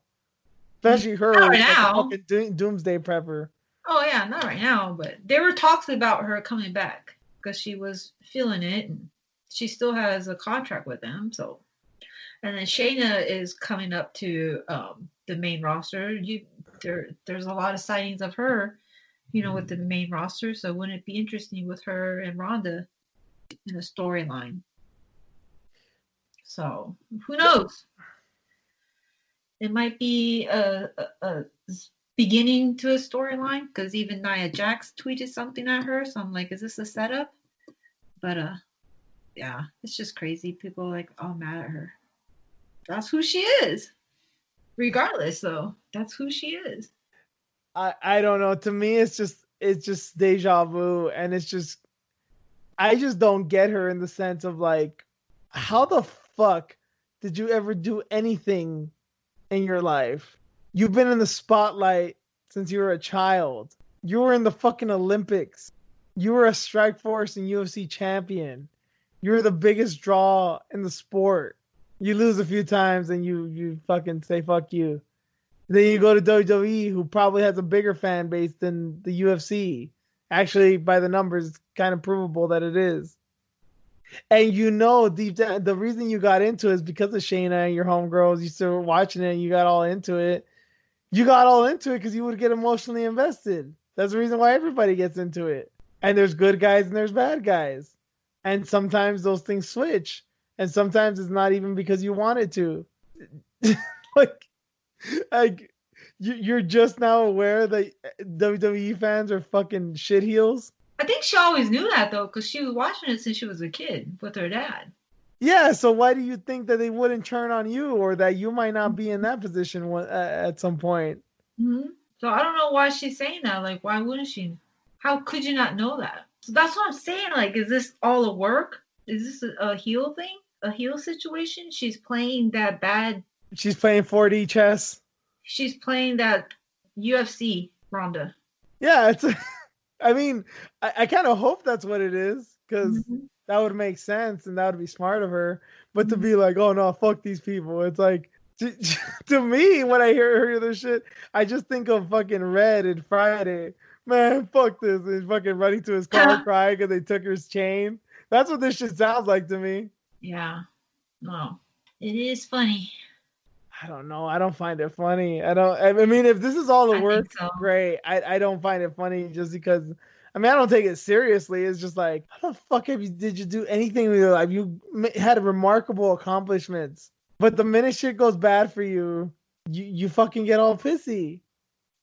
not Especially her right who's like a now. fucking doomsday prepper. Oh yeah, not right now, but there were talks about her coming back because she was feeling it, and she still has a contract with them. So, and then Shayna is coming up to the main roster. There's a lot of sightings of her, with the main roster. So, wouldn't it be interesting with her and Ronda in a storyline? So, who knows? It might be a beginning to a storyline because even Nia Jax tweeted something at her. So I'm like, is this a setup? But yeah, it's just crazy. People are like all mad at her. That's who she is. Regardless, though, that's who she is. I don't know. To me, it's just deja vu, and it's just I just don't get her in the sense of like, how the fuck did you ever do anything in your life? You've been in the spotlight since you were a child. You were in the fucking Olympics. You were a Strike Force and UFC champion. You were the biggest draw in the sport. You lose a few times and you fucking say fuck you. Then you go to WWE, who probably has a bigger fan base than the UFC. Actually, by the numbers, it's kind of provable that it is. And deep down, the reason you got into it is because of Shayna and your homegirls. You started watching it and you got all into it. You got all into it because you would get emotionally invested. That's the reason why everybody gets into it. And there's good guys and there's bad guys. And sometimes those things switch. And sometimes it's not even because you wanted to. like, like you're just now aware that WWE fans are fucking shitheels. I think she always knew that though, because she was watching it since she was a kid with her dad. Yeah, so why do you think that they wouldn't turn on you or that you might not be in that position at some point? Mm-hmm. So I don't know why she's saying that. Like, why wouldn't she? How could you not know that? So that's what I'm saying. Like, is this all a work? Is this a heel thing? A heel situation? She's playing that bad. She's playing 4D chess. She's playing that UFC Ronda. Yeah, it's. I mean, I kind of hope that's what it is, because Mhm. that would make sense and that would be smart of her. But to Mhm. be like, oh no, fuck these people. It's like, to me, when I hear this shit, I just think of fucking Red and Friday. Man, fuck this. And he's fucking running to his car crying because they took his chain. That's what this shit sounds like to me. Yeah. No. It is funny. I don't know. I don't find it funny. I mean, if this is all the I think work, so. great. I don't find it funny just because. I mean, I don't take it seriously. It's just like, how the fuck did you do anything with your life? You had remarkable accomplishments, but the minute shit goes bad for you, you fucking get all pissy.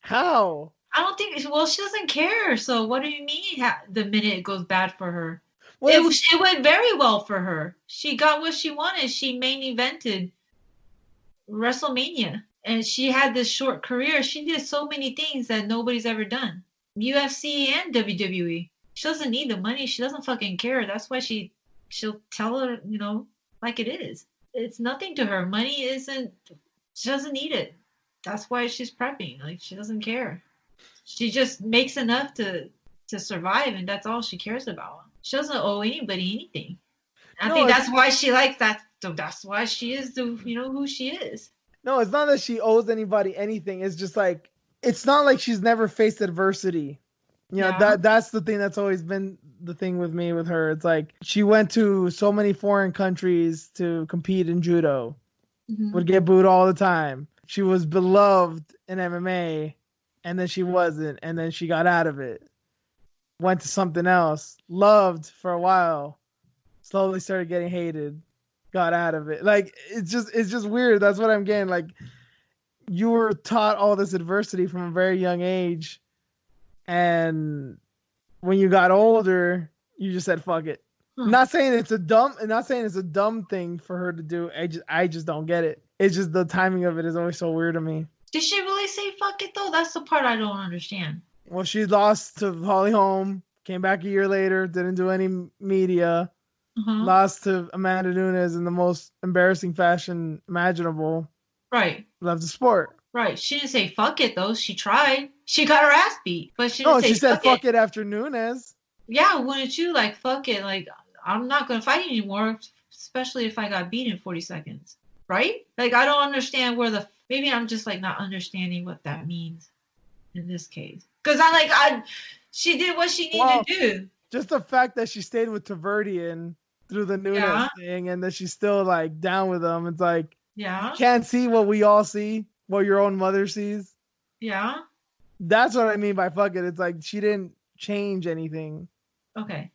How? I don't think. Well, she doesn't care. So what do you mean? The minute it goes bad for her, Well, it went very well for her. She got what she wanted. She main evented WrestleMania, and she had this short career. She did so many things that nobody's ever done. UFC and WWE. She doesn't need the money. She doesn't fucking care. That's why she'll tell her, like it is. It's nothing to her. Money isn't. She doesn't need it. That's why she's prepping. Like, she doesn't care. She just makes enough to survive, and that's all she cares about. She doesn't owe anybody anything. I think that's why she likes that. So that's why she is who she is. No, it's not that she owes anybody anything. It's just like, it's not like she's never faced adversity. That's the thing that's always been the thing with me with her. It's like, she went to so many foreign countries to compete in judo. Mm-hmm. Would get booed all the time. She was beloved in MMA, and then she wasn't, and then she got out of it. Went to something else. Loved for a while. Slowly started getting hated. Got out of it. Like, it's just weird. That's what I'm getting. Like, you were taught all this adversity from a very young age, and when you got older, you just said fuck it. Not saying it's a dumb thing for her to do. I just don't get it. It's just the timing of it is always so weird to me. Did she really say fuck it though? That's the part I don't understand. Well, she lost to Holly Holm, came back a year later, didn't do any media. Lost to Amanda Nunes in the most embarrassing fashion imaginable. Right. Left the sport. Right. She didn't say fuck it though. She tried. She got her ass beat, but she didn't say she said fuck it after Nunes. Yeah, wouldn't you? Like, fuck it. Like, I'm not going to fight anymore, especially if I got beat in 40 seconds. Right? Like, I don't understand maybe I'm just like not understanding what that means in this case. Because she did what she needed to do. Just the fact that she stayed with Taverdian through the Nunes thing, and that she's still like down with them. It's like, you can't see what we all see, what your own mother sees. Yeah. That's what I mean by fuck it. It's like, she didn't change anything. Okay.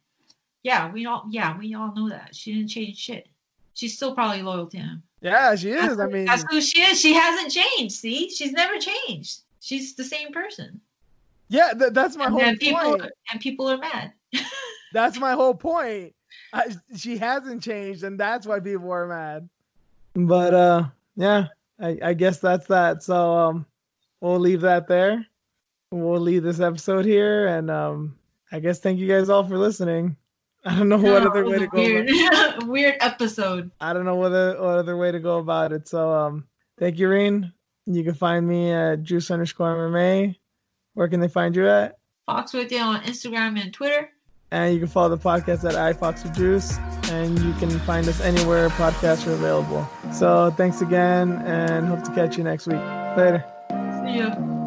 Yeah, we all know that. She didn't change shit. She's still probably loyal to him. Yeah, she is. That's who she is. She hasn't changed. See? She's never changed. She's the same person. Yeah, that's my whole point. And people are mad. That's my whole point. She hasn't changed, and that's why people are mad. But yeah, I guess that's that. So we'll leave that there. We'll leave this episode here, and I guess thank you guys all for listening. I don't know what other way to go. Weird episode. I don't know what other way to go about it. So thank you, Reen. You can find me at Juice_MMA. Where can they find you at? Fox with you on Instagram and Twitter. And you can follow the podcast at iFoxWithJuice. And you can find us anywhere podcasts are available. So thanks again, and hope to catch you next week. Later. See ya.